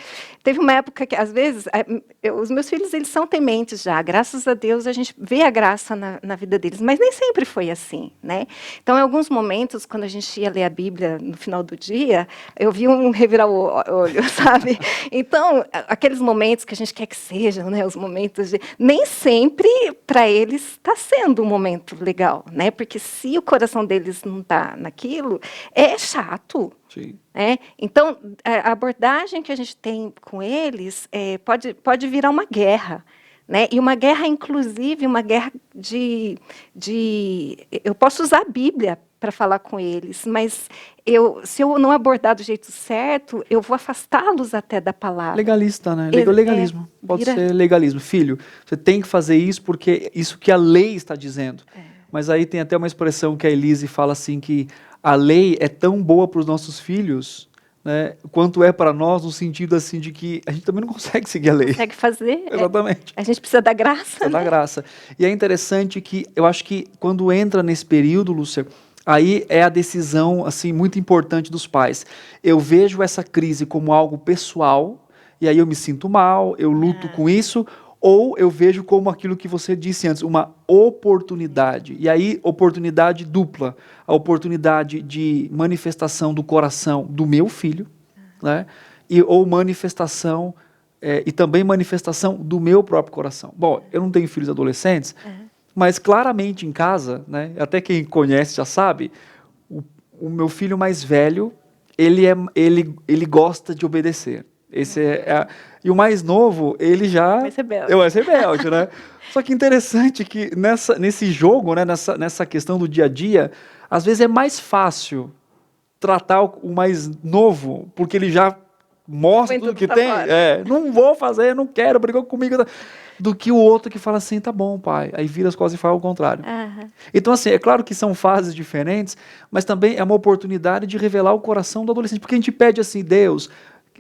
Teve uma época que, às vezes, os meus filhos eles são tementes já. Graças a Deus, a gente vê a graça na vida deles, mas nem sempre foi assim, né? Então, em alguns momentos, quando a gente ia ler a Bíblia no final do dia, eu vi um revirar o olho, sabe? Então, aqueles momentos que a gente quer que sejam, né? Os momentos de... Nem sempre para eles está sendo um momento legal, né? Porque se o coração deles não está naquilo, é chato. Sim. Né? Então, a abordagem que a gente tem com eles pode virar uma guerra. Né? E uma guerra, inclusive, uma guerra eu posso usar a Bíblia para falar com eles, mas se eu não abordar do jeito certo, eu vou afastá-los até da palavra. Legalista, né? Legalismo. Pode ser legalismo. Filho, você tem que fazer isso porque isso que a lei está dizendo. Mas aí tem até uma expressão que a Elise fala assim, que a lei é tão boa para os nossos filhos, né, quanto é para nós, no sentido assim de que a gente também não consegue seguir a lei. Consegue fazer. Exatamente. A gente precisa da graça. Precisa da graça. E é interessante que, eu acho que quando entra nesse período, Lúcia, aí é a decisão assim, muito importante dos pais. Eu vejo essa crise como algo pessoal, e aí eu me sinto mal, eu luto com isso, ou eu vejo como aquilo que você disse antes, uma oportunidade. E aí, oportunidade dupla. A oportunidade de manifestação do coração do meu filho, né? Ou manifestação, e também manifestação do meu próprio coração. Bom, eu não tenho filhos adolescentes, mas claramente em casa, né, até quem conhece já sabe, o meu filho mais velho, ele gosta de obedecer. E o mais novo, ele já... Vai ser rebelde. Vai ser rebelde, né? Só que interessante que nesse jogo, né, nessa questão do dia a dia, às vezes é mais fácil tratar o mais novo, porque ele já mostra tudo que tem. Não vou fazer, não quero, brigou comigo. Do que o outro que fala assim, tá bom, pai. Aí vira as costas e fala o contrário. Então, assim, é claro que são fases diferentes, mas também é uma oportunidade de revelar o coração do adolescente. Porque a gente pede assim, Deus...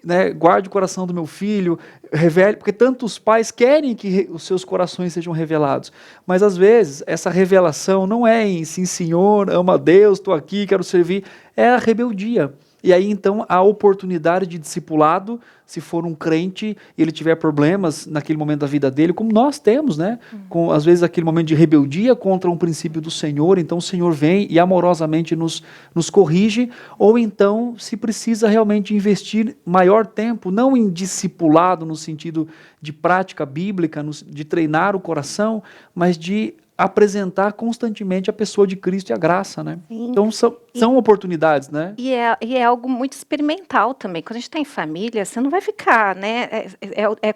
né, guarde o coração do meu filho, revele, porque tantos pais querem que os seus corações sejam revelados, mas às vezes essa revelação não é em sim, Senhor, ama a Deus, estou aqui, quero servir, é a rebeldia. E aí então a oportunidade de discipulado, se for um crente e ele tiver problemas naquele momento da vida dele, como nós temos, né? Com, às vezes aquele momento de rebeldia contra um princípio do Senhor, então o Senhor vem e amorosamente nos corrige, ou então se precisa realmente investir maior tempo, não em discipulado no sentido de prática bíblica, de treinar o coração, mas de apresentar constantemente a pessoa de Cristo e a graça, né? Sim. Então são oportunidades, né? E é algo muito experimental também. Quando a gente está em família, você não vai ficar, né?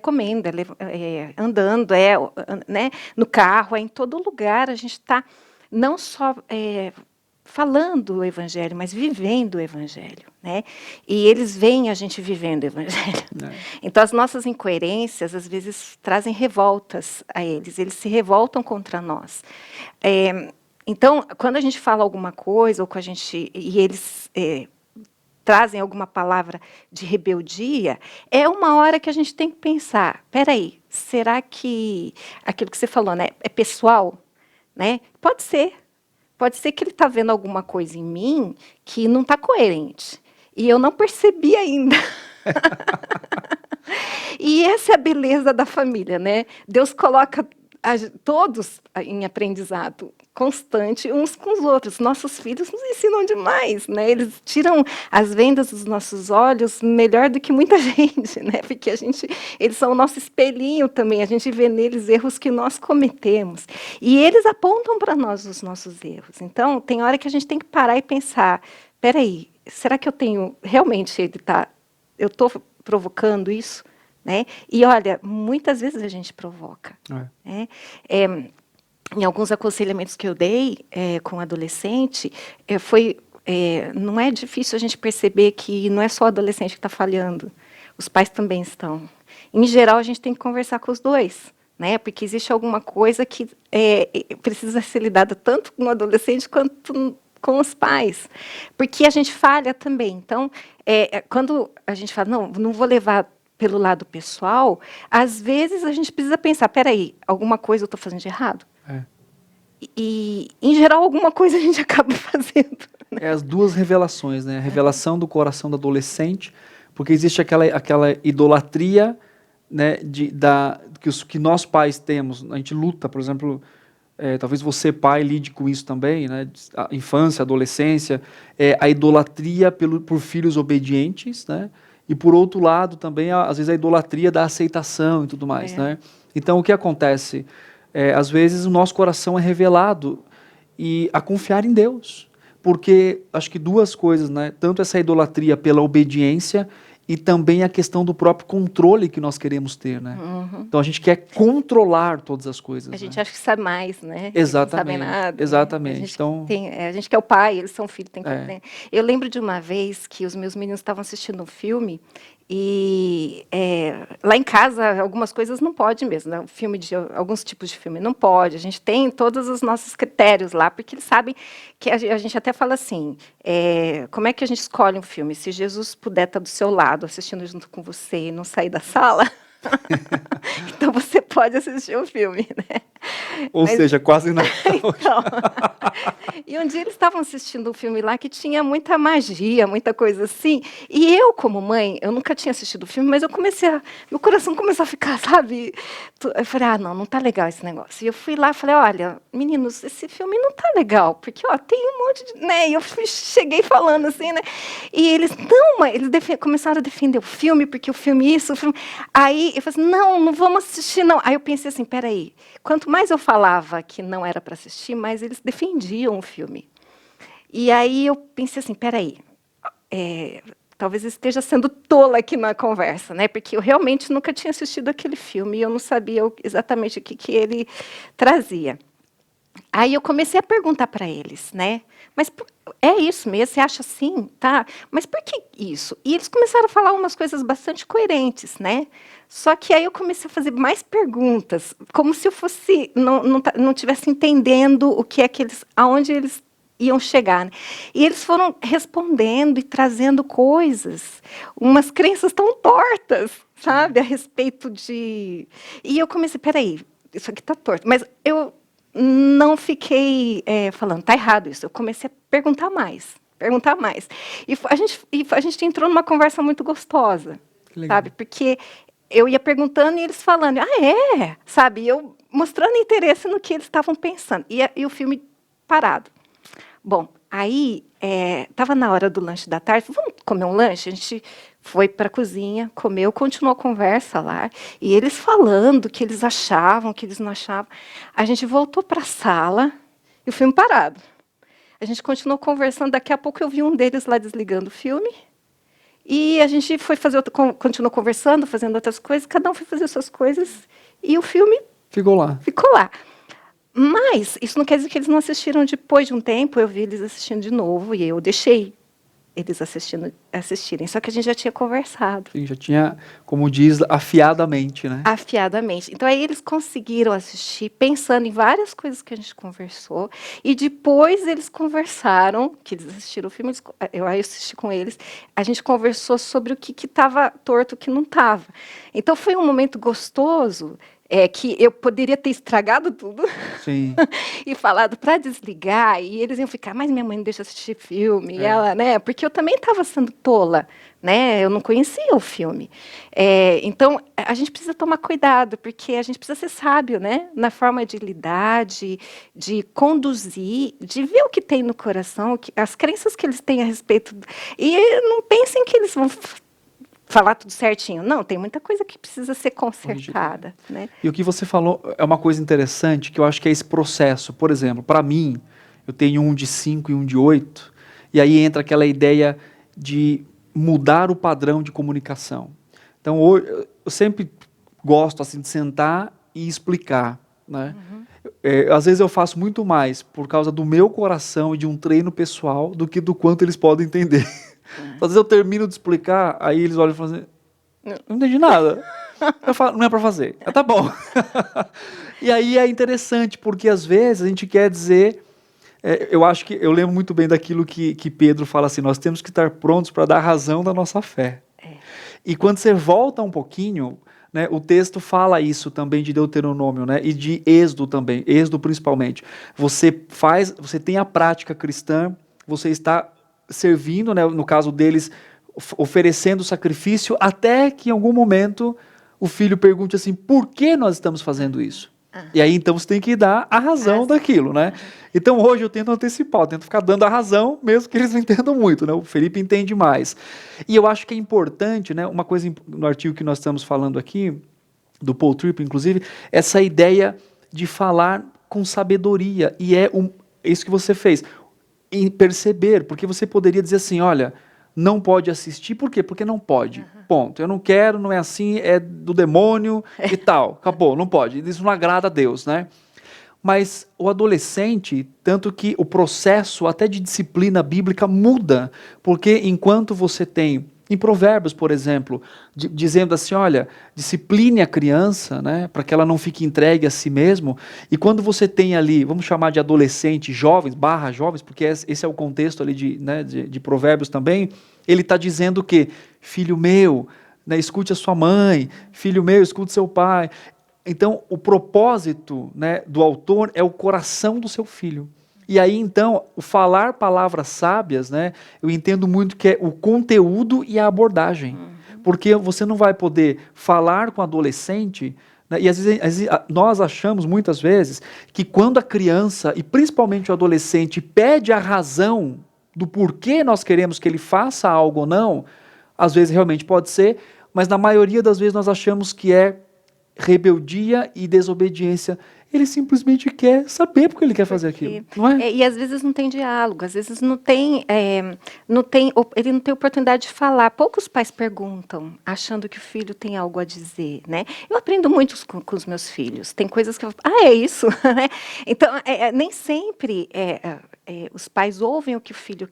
Comendo, andando, né? No carro, em todo lugar. A gente está não só falando o Evangelho, mas vivendo o Evangelho, né? E eles veem a gente vivendo o Evangelho. Então, as nossas incoerências, às vezes, trazem revoltas a eles. Eles se revoltam contra nós. Então, quando a gente fala alguma coisa, ou com a gente, e eles trazem alguma palavra de rebeldia, é uma hora que a gente tem que pensar, peraí, será que aquilo que você falou, né, é pessoal? Né? Pode ser que ele está vendo alguma coisa em mim que não está coerente, e eu não percebi ainda. E essa é a beleza da família, né? Deus coloca todos em aprendizado constante uns com os outros. Nossos filhos nos ensinam demais, né? Eles tiram as vendas dos nossos olhos melhor do que muita gente, né? Porque eles são o nosso espelhinho também. A gente vê neles erros que nós cometemos e eles apontam para nós os nossos erros. Então, tem hora que a gente tem que parar e pensar: peraí, será que eu tenho realmente eu estou provocando isso? Né? E olha, muitas vezes a gente provoca. Né? Em alguns aconselhamentos que eu dei com adolescente, não é difícil a gente perceber que não é só o adolescente que está falhando, os pais também estão. Em geral, a gente tem que conversar com os dois, né? Porque existe alguma coisa que precisa ser lidada tanto com o adolescente quanto com os pais, porque a gente falha também. Então, quando a gente fala, não vou levar pelo lado pessoal, às vezes a gente precisa pensar, peraí, alguma coisa eu estou fazendo de errado? E, em geral, alguma coisa a gente acaba fazendo. Né? As duas revelações, né? A revelação do coração do adolescente, porque existe aquela idolatria, né, que nós pais temos. A gente luta, por exemplo, talvez você, pai, lide com isso também, né? A infância, a adolescência, a idolatria por filhos obedientes, né? E, por outro lado, também, às vezes, a idolatria da aceitação e tudo mais. Né? Então, o que acontece? Às vezes, o nosso coração é revelado a confiar em Deus. Porque, acho que duas coisas, né? Tanto essa idolatria pela obediência e também a questão do próprio controle que nós queremos ter. Né? Uhum. Então, a gente quer controlar todas as coisas. A gente né? acha que sabe mais, né? Exatamente. Eles não sabem nada. Exatamente. A gente que é o pai, eles são filhos. Né? Eu lembro de uma vez que os meus meninos estavam assistindo um filme e lá em casa algumas coisas não pode mesmo. Né? Alguns tipos de filme não pode. A gente tem todos os nossos critérios lá, porque eles sabem que a gente até fala assim, como é que a gente escolhe um filme? Se Jesus puder estar do seu lado, assistindo junto com você e não sair da sala... Então você pode assistir o filme, né? Ou seja, quase nada. Então, e um dia eles estavam assistindo um filme lá que tinha muita magia, muita coisa assim. E eu, como mãe, eu nunca tinha assistido o filme, mas meu coração começou a ficar, sabe? Eu falei, não tá legal esse negócio. E eu fui lá e falei, olha, meninos, esse filme não tá legal, porque tem um monte de... Né? E eu cheguei falando assim, né? E eles, começaram a defender o filme, porque o filme isso, o filme... Aí eu falei assim, não vamos assistir, não. Aí eu pensei assim, peraí, quanto mais eu falava que não era para assistir, mais eles defendiam o filme. E aí eu pensei assim, peraí, talvez eu esteja sendo tola aqui na conversa, né? Porque eu realmente nunca tinha assistido aquele filme e eu não sabia exatamente o que ele trazia. Aí eu comecei a perguntar para eles, né? Mas é isso mesmo? Você acha assim? Tá? Mas por que isso? E eles começaram a falar umas coisas bastante coerentes, né? Só que aí eu comecei a fazer mais perguntas, como se eu fosse não tivesse entendendo aonde eles iam chegar. Né? E eles foram respondendo e trazendo coisas, umas crenças tão tortas, sabe, a respeito de... E eu comecei, peraí, isso aqui está torto. Mas eu não fiquei falando, tá errado isso. Eu comecei a perguntar mais. E a gente entrou numa conversa muito gostosa, sabe? Porque eu ia perguntando e eles falando, sabe? Eu mostrando interesse no que eles estavam pensando. E o filme parado. Bom, aí estava na hora do lanche da tarde, vamos comer um lanche? A gente foi para a cozinha, comeu, continuou a conversa lá, e eles falando o que eles achavam, o que eles não achavam. A gente voltou para a sala e o filme parado. A gente continuou conversando, daqui a pouco eu vi um deles lá desligando o filme, e a gente foi continuou conversando, fazendo outras coisas, cada um foi fazer suas coisas, e o filme ficou lá. Mas isso não quer dizer que eles não assistiram depois de um tempo, eu vi eles assistindo de novo, e eu deixei eles assistirem. Só que a gente já tinha conversado. Sim, já tinha, como diz, afiadamente, né? Afiadamente. Então, aí eles conseguiram assistir, pensando em várias coisas que a gente conversou, e depois eles conversaram, que eles assistiram o filme, eu assisti com eles, a gente conversou sobre o que estava torto, o que não estava. Então, foi um momento gostoso, que eu poderia ter estragado tudo. Sim. E falado para desligar, e eles iam ficar, mas minha mãe não deixa assistir filme, e ela, né? Porque eu também estava sendo tola, né? Eu não conhecia o filme. Então, a gente precisa tomar cuidado, porque a gente precisa ser sábio, né? Na forma de lidar, de conduzir, de ver o que tem no coração, as crenças que eles têm a respeito. E não pensem que eles vão falar tudo certinho. Não, tem muita coisa que precisa ser consertada, né? E o que você falou é uma coisa interessante, que eu acho que é esse processo. Por exemplo, para mim, eu tenho um de 5 e um de 8, e aí entra aquela ideia de mudar o padrão de comunicação. Então, eu sempre gosto assim de sentar e explicar, né? Às vezes eu faço muito mais por causa do meu coração e de um treino pessoal do que do quanto eles podem entender. Às vezes eu termino de explicar, aí eles olham e falam assim, não entendi nada. Eu falo, não é para fazer. Tá bom. E aí é interessante, porque às vezes a gente quer dizer... eu acho que eu lembro muito bem daquilo que Pedro fala assim, nós temos que estar prontos para dar razão da nossa fé. E quando você volta um pouquinho, né, o texto fala isso também de Deuteronômio, né, e de Êxodo também, Êxodo principalmente. Você tem a prática cristã, você está servindo, né, no caso deles, oferecendo sacrifício, até que em algum momento o filho pergunte assim, por que nós estamos fazendo isso? E aí então você tem que dar a razão daquilo, né? Então hoje eu tento antecipar, eu tento ficar dando a razão, mesmo que eles não entendam muito, né? O Felipe entende mais. E eu acho que é importante, né? Uma coisa no artigo que nós estamos falando aqui, do Paul Tripp, inclusive, essa ideia de falar com sabedoria. E isso que você fez. Em perceber, porque você poderia dizer assim, olha, não pode assistir, por quê? Porque não pode, ponto, eu não quero, não é assim, é do demônio e tal, acabou, não pode, isso não agrada a Deus, né? Mas o adolescente, tanto que o processo até de disciplina bíblica muda, porque enquanto você tem, em Provérbios, por exemplo, dizendo assim, olha, discipline a criança, né, para que ela não fique entregue a si mesmo, e quando você tem ali, vamos chamar de adolescente, jovens, /jovens, porque esse é o contexto ali de Provérbios também, ele está dizendo o quê? Filho meu, né, escute a sua mãe, filho meu, escute seu pai. Então, o propósito, né, do autor é o coração do seu filho. E aí, então, o falar palavras sábias, né, eu entendo muito que é o conteúdo e a abordagem. Porque você não vai poder falar com o adolescente, né, e às vezes nós achamos, muitas vezes, que quando a criança, e principalmente o adolescente, pede a razão do porquê nós queremos que ele faça algo ou não, às vezes realmente pode ser, mas na maioria das vezes nós achamos que é rebeldia e desobediência. Ele simplesmente quer saber porque ele quer fazer aquilo, não é? E às vezes não tem diálogo, às vezes ele não tem oportunidade de falar. Poucos pais perguntam, achando que o filho tem algo a dizer, né? Eu aprendo muito com os meus filhos. Tem coisas que eu é isso, né? Então, nem sempre os pais ouvem o que o filho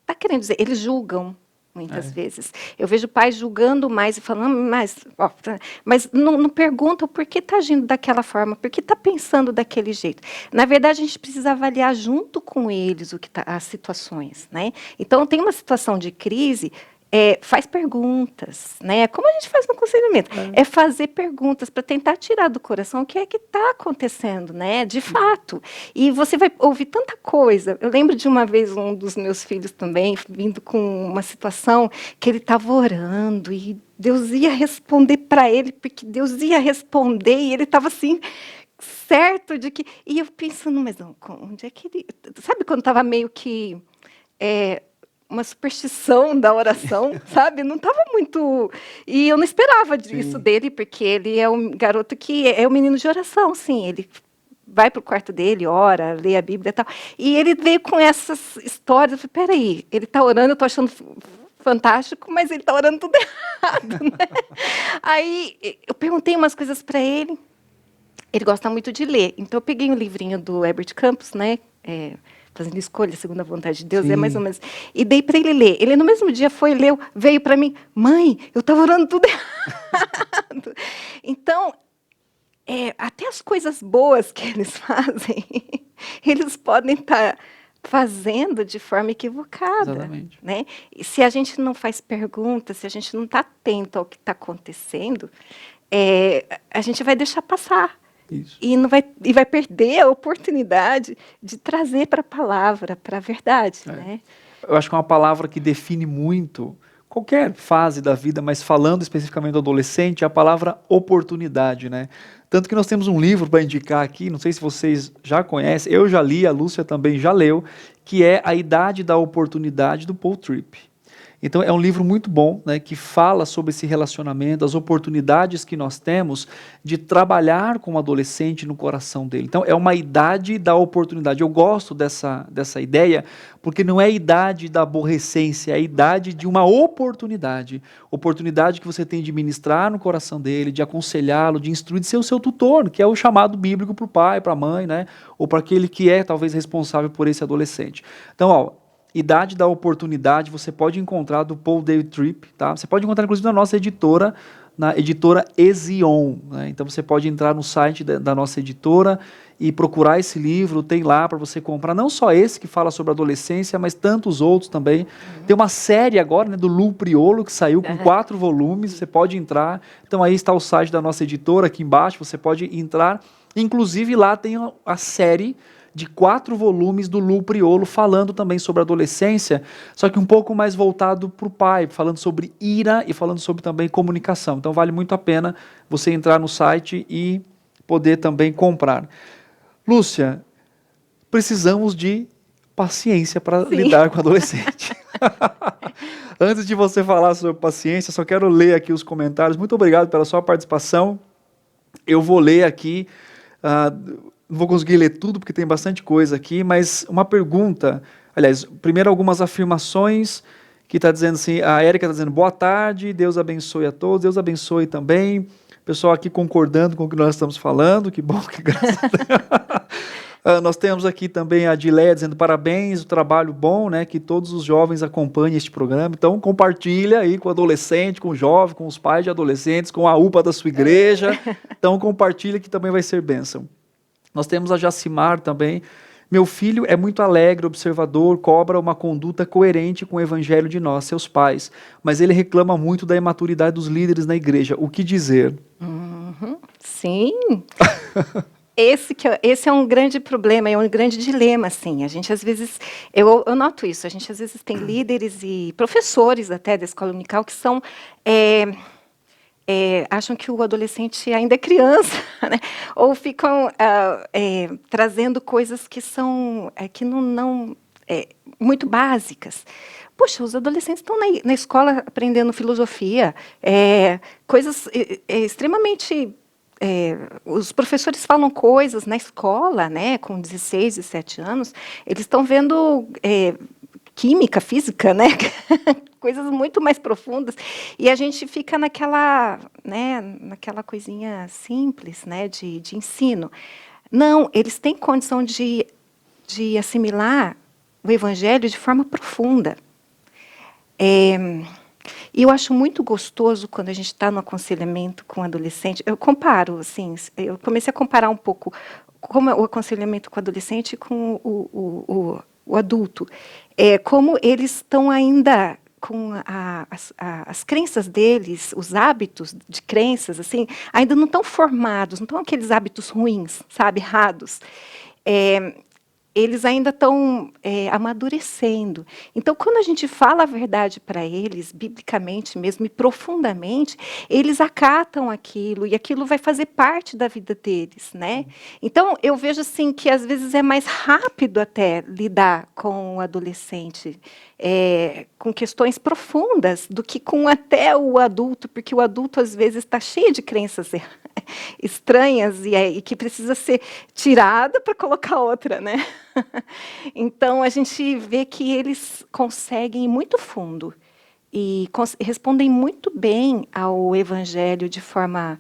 está querendo dizer. Eles julgam. Muitas vezes. Eu vejo pais julgando mais e falando, mas não perguntam por que está agindo daquela forma, por que está pensando daquele jeito. Na verdade, a gente precisa avaliar junto com eles as situações, né? Então, tem uma situação de crise, faz perguntas, né? Como a gente faz no aconselhamento. É fazer perguntas para tentar tirar do coração o que é que está acontecendo, né? De fato. E você vai ouvir tanta coisa. Eu lembro de uma vez um dos meus filhos também, vindo com uma situação que ele estava orando e Deus ia responder para ele, porque Deus ia responder, e ele estava assim, certo de que... E eu pensando, mas não, onde é que ele... Sabe quando estava meio que... uma superstição da oração, sabe? Não estava muito... E eu não esperava disso dele, porque ele é um garoto que é um menino de oração, sim. Ele vai para o quarto dele, ora, lê a Bíblia e tal. E ele veio com essas histórias. Eu falei, peraí, ele está orando, eu estou achando fantástico, mas ele está orando tudo errado, né? Aí eu perguntei umas coisas para ele. Ele gosta muito de ler. Então eu peguei um livrinho do Herbert Campos, né? fazendo escolha segundo a vontade de Deus, Sim. é mais ou menos. E dei para ele ler. Ele no mesmo dia foi, leu, veio para mim, mãe, eu estava orando tudo errado. Então, até as coisas boas que eles fazem, eles podem estar fazendo de forma equivocada. Exatamente. Né? E se a gente não faz perguntas, se a gente não está atento ao que está acontecendo, a gente vai deixar passar. Isso. E vai perder a oportunidade de trazer para a palavra, para a verdade. Né? Eu acho que é uma palavra que define muito qualquer fase da vida, mas falando especificamente do adolescente, é a palavra oportunidade, né? Tanto que nós temos um livro para indicar aqui, não sei se vocês já conhecem, eu já li, a Lúcia também já leu, que é A Idade da Oportunidade, do Paul Tripp. Então é um livro muito bom, né, que fala sobre esse relacionamento, as oportunidades que nós temos de trabalhar com o adolescente no coração dele. Então é uma idade da oportunidade. Eu gosto dessa ideia, porque não é a idade da aborrecência, é a idade de uma oportunidade. Oportunidade que você tem de ministrar no coração dele, de aconselhá-lo, de instruir, de ser o seu tutor, que é o chamado bíblico para o pai, para a mãe, né, ou para aquele que é talvez responsável por esse adolescente. Então, Idade da Oportunidade, você pode encontrar do Paul David Tripp, tá? Você pode encontrar inclusive na nossa editora, na editora Ezion, né? Então você pode entrar no site da nossa editora e procurar esse livro, tem lá para você comprar, não só esse que fala sobre adolescência, mas tantos outros também. Tem uma série agora, né, do Lu Priolo, que saiu com 4 volumes, você pode entrar. Então aí está o site da nossa editora, aqui embaixo, você pode entrar. Inclusive lá tem a série de 4 volumes do Lu Priolo, falando também sobre adolescência, só que um pouco mais voltado para o pai, falando sobre ira e falando sobre também comunicação. Então vale muito a pena você entrar no site e poder também comprar. Lúcia, precisamos de paciência para lidar com o adolescente. Antes de você falar sobre paciência, só quero ler aqui os comentários. Muito obrigado pela sua participação. Eu vou ler aqui... não vou conseguir ler tudo, porque tem bastante coisa aqui, mas uma pergunta, aliás, primeiro algumas afirmações, que está dizendo assim, a Érica está dizendo, boa tarde, Deus abençoe a todos, Deus abençoe também, o pessoal aqui concordando com o que nós estamos falando, que bom, que graças a Deus. Nós temos aqui também a Dileia dizendo, parabéns, o trabalho bom, né, que todos os jovens acompanhem este programa, então compartilha aí com o adolescente, com o jovem, com os pais de adolescentes, com a UPA da sua igreja, então compartilha que também vai ser bênção. Nós temos a Jacimar também. Meu filho é muito alegre, observador, cobra uma conduta coerente com o evangelho de nós, seus pais, mas ele reclama muito da imaturidade dos líderes na igreja. O que dizer? Sim. Esse é um grande problema, é um grande dilema, assim. A gente, às vezes, eu noto isso, a gente, às vezes, tem líderes e professores até da escola dominical que são... acham que o adolescente ainda é criança, né? Ou ficam trazendo coisas que são muito básicas. Poxa, os adolescentes estão na escola aprendendo filosofia, coisas extremamente... os professores falam coisas na escola, né, com 16, 17 anos, eles estão vendo... química, física, né? Coisas muito mais profundas, e a gente fica naquela coisinha simples, né, de ensino. Não, eles têm condição de assimilar o evangelho de forma profunda. E eu acho muito gostoso quando a gente está no aconselhamento com adolescente. Eu comparo, assim, eu comecei a comparar um pouco como o aconselhamento com adolescente com o adulto. Como eles estão ainda com as crenças deles, os hábitos de crenças, assim, ainda não estão formados, não estão aqueles hábitos ruins, sabe, errados. Eles ainda estão amadurecendo. Então, quando a gente fala a verdade para eles, biblicamente mesmo, e profundamente, eles acatam aquilo, e aquilo vai fazer parte da vida deles, né? Então, eu vejo assim que, às vezes, é mais rápido até lidar com o adolescente, com questões profundas, do que com até o adulto, porque o adulto, às vezes, está cheio de crenças estranhas e que precisa ser tirada para colocar outra, né? Então, a gente vê que eles conseguem ir muito fundo e respondem muito bem ao evangelho de forma...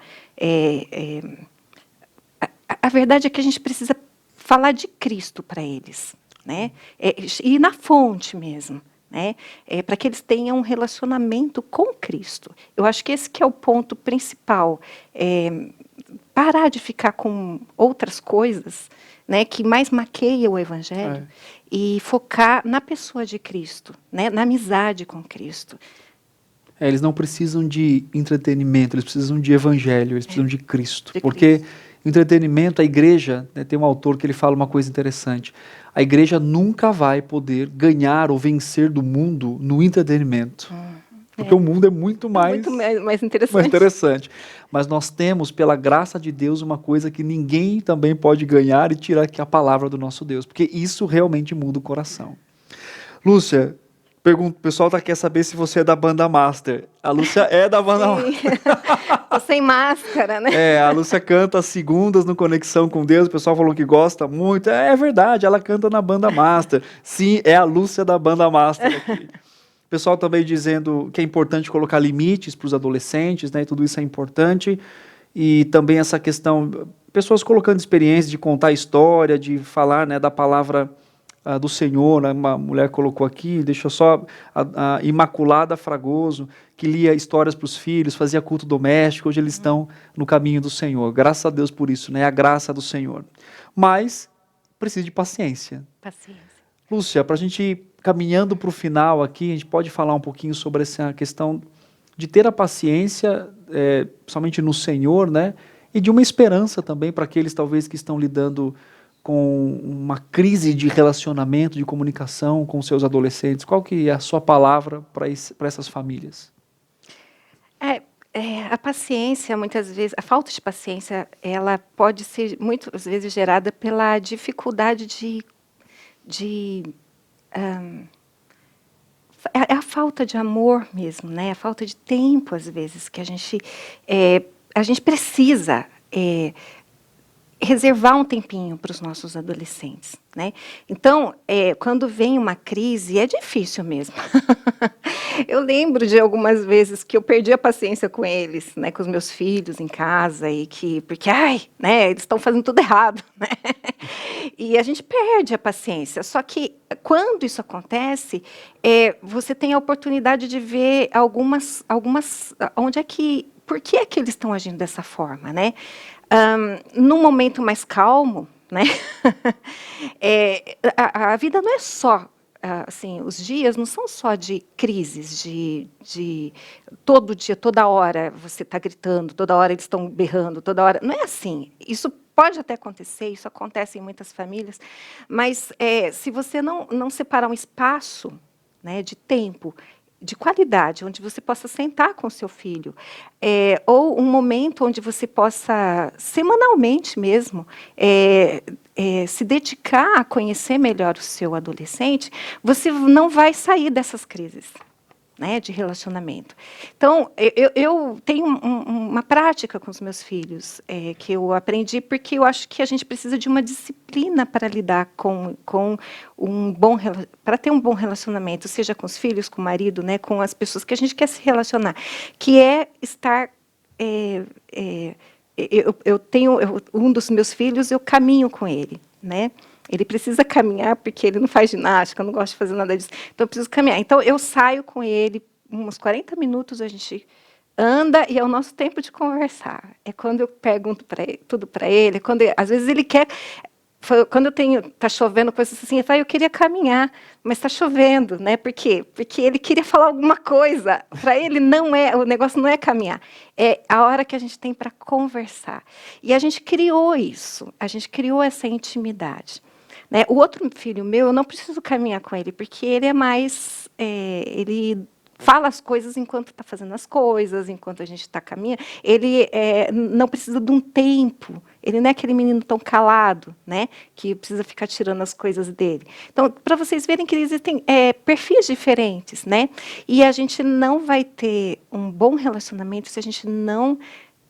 a verdade é que a gente precisa falar de Cristo para eles. né? E na fonte mesmo, né? Para que eles tenham um relacionamento com Cristo. Eu acho que esse que é o ponto principal. Parar de ficar com outras coisas, né, que mais maqueiam o Evangelho e focar na pessoa de Cristo, né, na amizade com Cristo. Eles não precisam de entretenimento, eles precisam de evangelho, eles precisam de Cristo. Porque o entretenimento, a igreja, né, tem um autor que ele fala uma coisa interessante. A igreja nunca vai poder ganhar ou vencer do mundo no entretenimento. Porque o mundo é muito mais interessante. Mas nós temos, pela graça de Deus, uma coisa que ninguém também pode ganhar e tirar, que é a palavra do nosso Deus. Porque isso realmente muda o coração. Lúcia, o pessoal quer saber se você é da banda Master. A Lúcia é da banda Master. Tô sem máscara, né? A Lúcia canta às segundas no Conexão com Deus. O pessoal falou que gosta muito. É verdade, ela canta na banda Master. Sim, é a Lúcia da banda Master aqui. O pessoal também dizendo que é importante colocar limites para os adolescentes, né? E tudo isso é importante. E também essa questão, pessoas colocando experiência de contar história, de falar, né, da palavra do Senhor, né? Uma mulher colocou aqui, deixa só, a Imaculada Fragoso, que lia histórias para os filhos, fazia culto doméstico, hoje eles estão no caminho do Senhor. Graças a Deus por isso, né? A graça do Senhor. Mas precisa de paciência. Paciência. Lúcia, para a gente ir caminhando para o final aqui, a gente pode falar um pouquinho sobre essa questão de ter a paciência, somente no Senhor, né? E de uma esperança também para aqueles talvez que estão lidando com uma crise de relacionamento, de comunicação com seus adolescentes. Qual que é a sua palavra para essas famílias? A paciência, muitas vezes, a falta de paciência, ela pode ser muitas vezes gerada pela dificuldade é a falta de amor mesmo, né? A falta de tempo, às vezes, que a gente precisa reservar um tempinho para os nossos adolescentes, né? Então, quando vem uma crise, é difícil mesmo. Eu lembro de algumas vezes que eu perdi a paciência com eles, né, com os meus filhos em casa, porque né, eles estão fazendo tudo errado, né? E a gente perde a paciência. Só que quando isso acontece, você tem a oportunidade de ver algumas por que é que eles estão agindo dessa forma, né? Num momento mais calmo, né? A vida não é só assim, os dias não são só de crises, de todo dia, toda hora você está gritando, toda hora eles estão berrando, toda hora. Não é assim. Isso pode até acontecer, isso acontece em muitas famílias, mas se você não separar um espaço, né, de tempo, de qualidade, onde você possa sentar com o seu filho, ou um momento onde você possa, semanalmente mesmo, se dedicar a conhecer melhor o seu adolescente, você não vai sair dessas crises, né, de relacionamento. Então, eu tenho uma prática com os meus filhos, que eu aprendi, porque eu acho que a gente precisa de uma disciplina para lidar com para ter um bom relacionamento, seja com os filhos, com o marido, né, com as pessoas que a gente quer se relacionar, que é estar... eu tenho um dos meus filhos, eu caminho com ele, né? Ele precisa caminhar porque ele não faz ginástica, eu não gosto de fazer nada disso. Então, eu preciso caminhar. Então, eu saio com ele, uns 40 minutos a gente anda e é o nosso tempo de conversar. É quando eu pergunto tudo para ele, às vezes ele quer... Quando está chovendo, coisas assim, eu queria caminhar, mas está chovendo, né? Por quê? Porque ele queria falar alguma coisa. Para ele, o negócio não é caminhar. É a hora que a gente tem para conversar. E a gente criou isso, a gente criou essa intimidade. Né? O outro filho meu, eu não preciso caminhar com ele, porque ele é mais... ele fala as coisas enquanto está fazendo as coisas, enquanto a gente está caminhando. Ele não precisa de um tempo. Ele não é aquele menino tão calado, né, que precisa ficar tirando as coisas dele. Então, para vocês verem que existem perfis diferentes, né? E a gente não vai ter um bom relacionamento se a gente não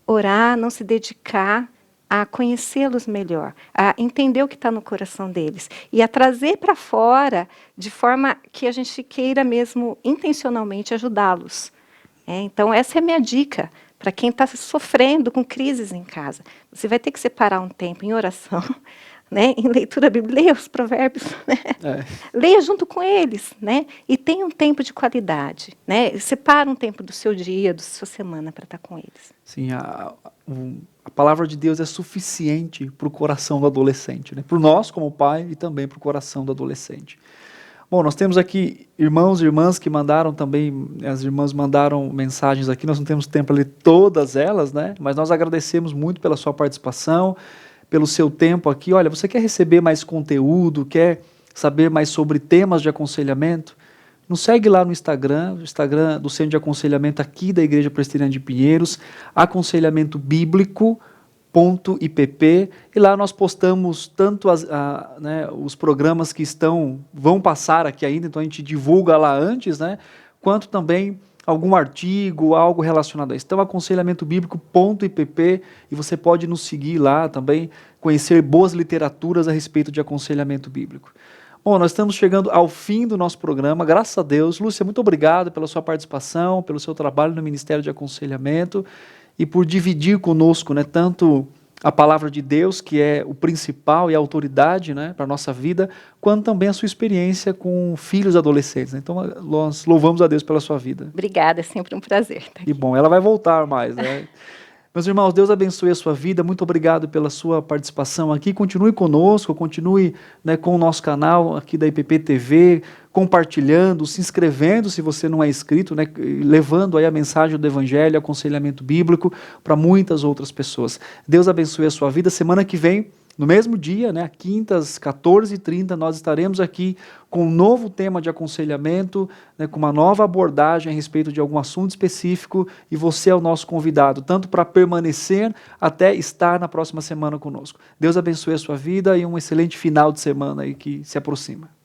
orar, não se dedicar a conhecê-los melhor, a entender o que está no coração deles e a trazer para fora de forma que a gente queira mesmo intencionalmente ajudá-los. Então, essa é a minha dica para quem está sofrendo com crises em casa. Você vai ter que separar um tempo em oração, né, em leitura bíblica, leia os provérbios, né? Leia junto com eles, né? E tenha um tempo de qualidade, né? Separa um tempo do seu dia, da sua semana para estar com eles. Sim, a palavra de Deus é suficiente para o coração do adolescente, né? Para nós como pai e também para o coração do adolescente. Bom, nós temos aqui irmãos e irmãs que mandaram também, as irmãs mandaram mensagens aqui, nós não temos tempo para ler todas elas, né? Mas nós agradecemos muito pela sua participação, pelo seu tempo aqui. Olha, você quer receber mais conteúdo, quer saber mais sobre temas de aconselhamento? Nos segue lá no Instagram, o Instagram do Centro de Aconselhamento aqui da Igreja Presbiteriana de Pinheiros, aconselhamentobiblico.ipp, e lá nós postamos tanto os programas que vão passar aqui ainda, então a gente divulga lá antes, né, quanto também algum artigo, algo relacionado a isso. Então, aconselhamentobiblico.ipp, e você pode nos seguir lá também, conhecer boas literaturas a respeito de aconselhamento bíblico. Bom, nós estamos chegando ao fim do nosso programa, graças a Deus. Lúcia, muito obrigado pela sua participação, pelo seu trabalho no Ministério de Aconselhamento e por dividir conosco, né, tanto a palavra de Deus, que é o principal e a autoridade, né, para a nossa vida, quanto também a sua experiência com filhos adolescentes. Então, nós louvamos a Deus pela sua vida. Obrigada, é sempre um prazer estar aqui. E bom, ela vai voltar mais, né? Meus irmãos, Deus abençoe a sua vida, muito obrigado pela sua participação aqui, continue conosco, continue, né, com o nosso canal aqui da IPP TV, compartilhando, se inscrevendo se você não é inscrito, né, levando aí a mensagem do Evangelho, aconselhamento bíblico para muitas outras pessoas. Deus abençoe a sua vida. Semana que vem, no mesmo dia, né, quintas, 14h30, nós estaremos aqui com um novo tema de aconselhamento, né, com uma nova abordagem a respeito de algum assunto específico, e você é o nosso convidado, tanto para permanecer até estar na próxima semana conosco. Deus abençoe a sua vida e um excelente final de semana aí que se aproxima.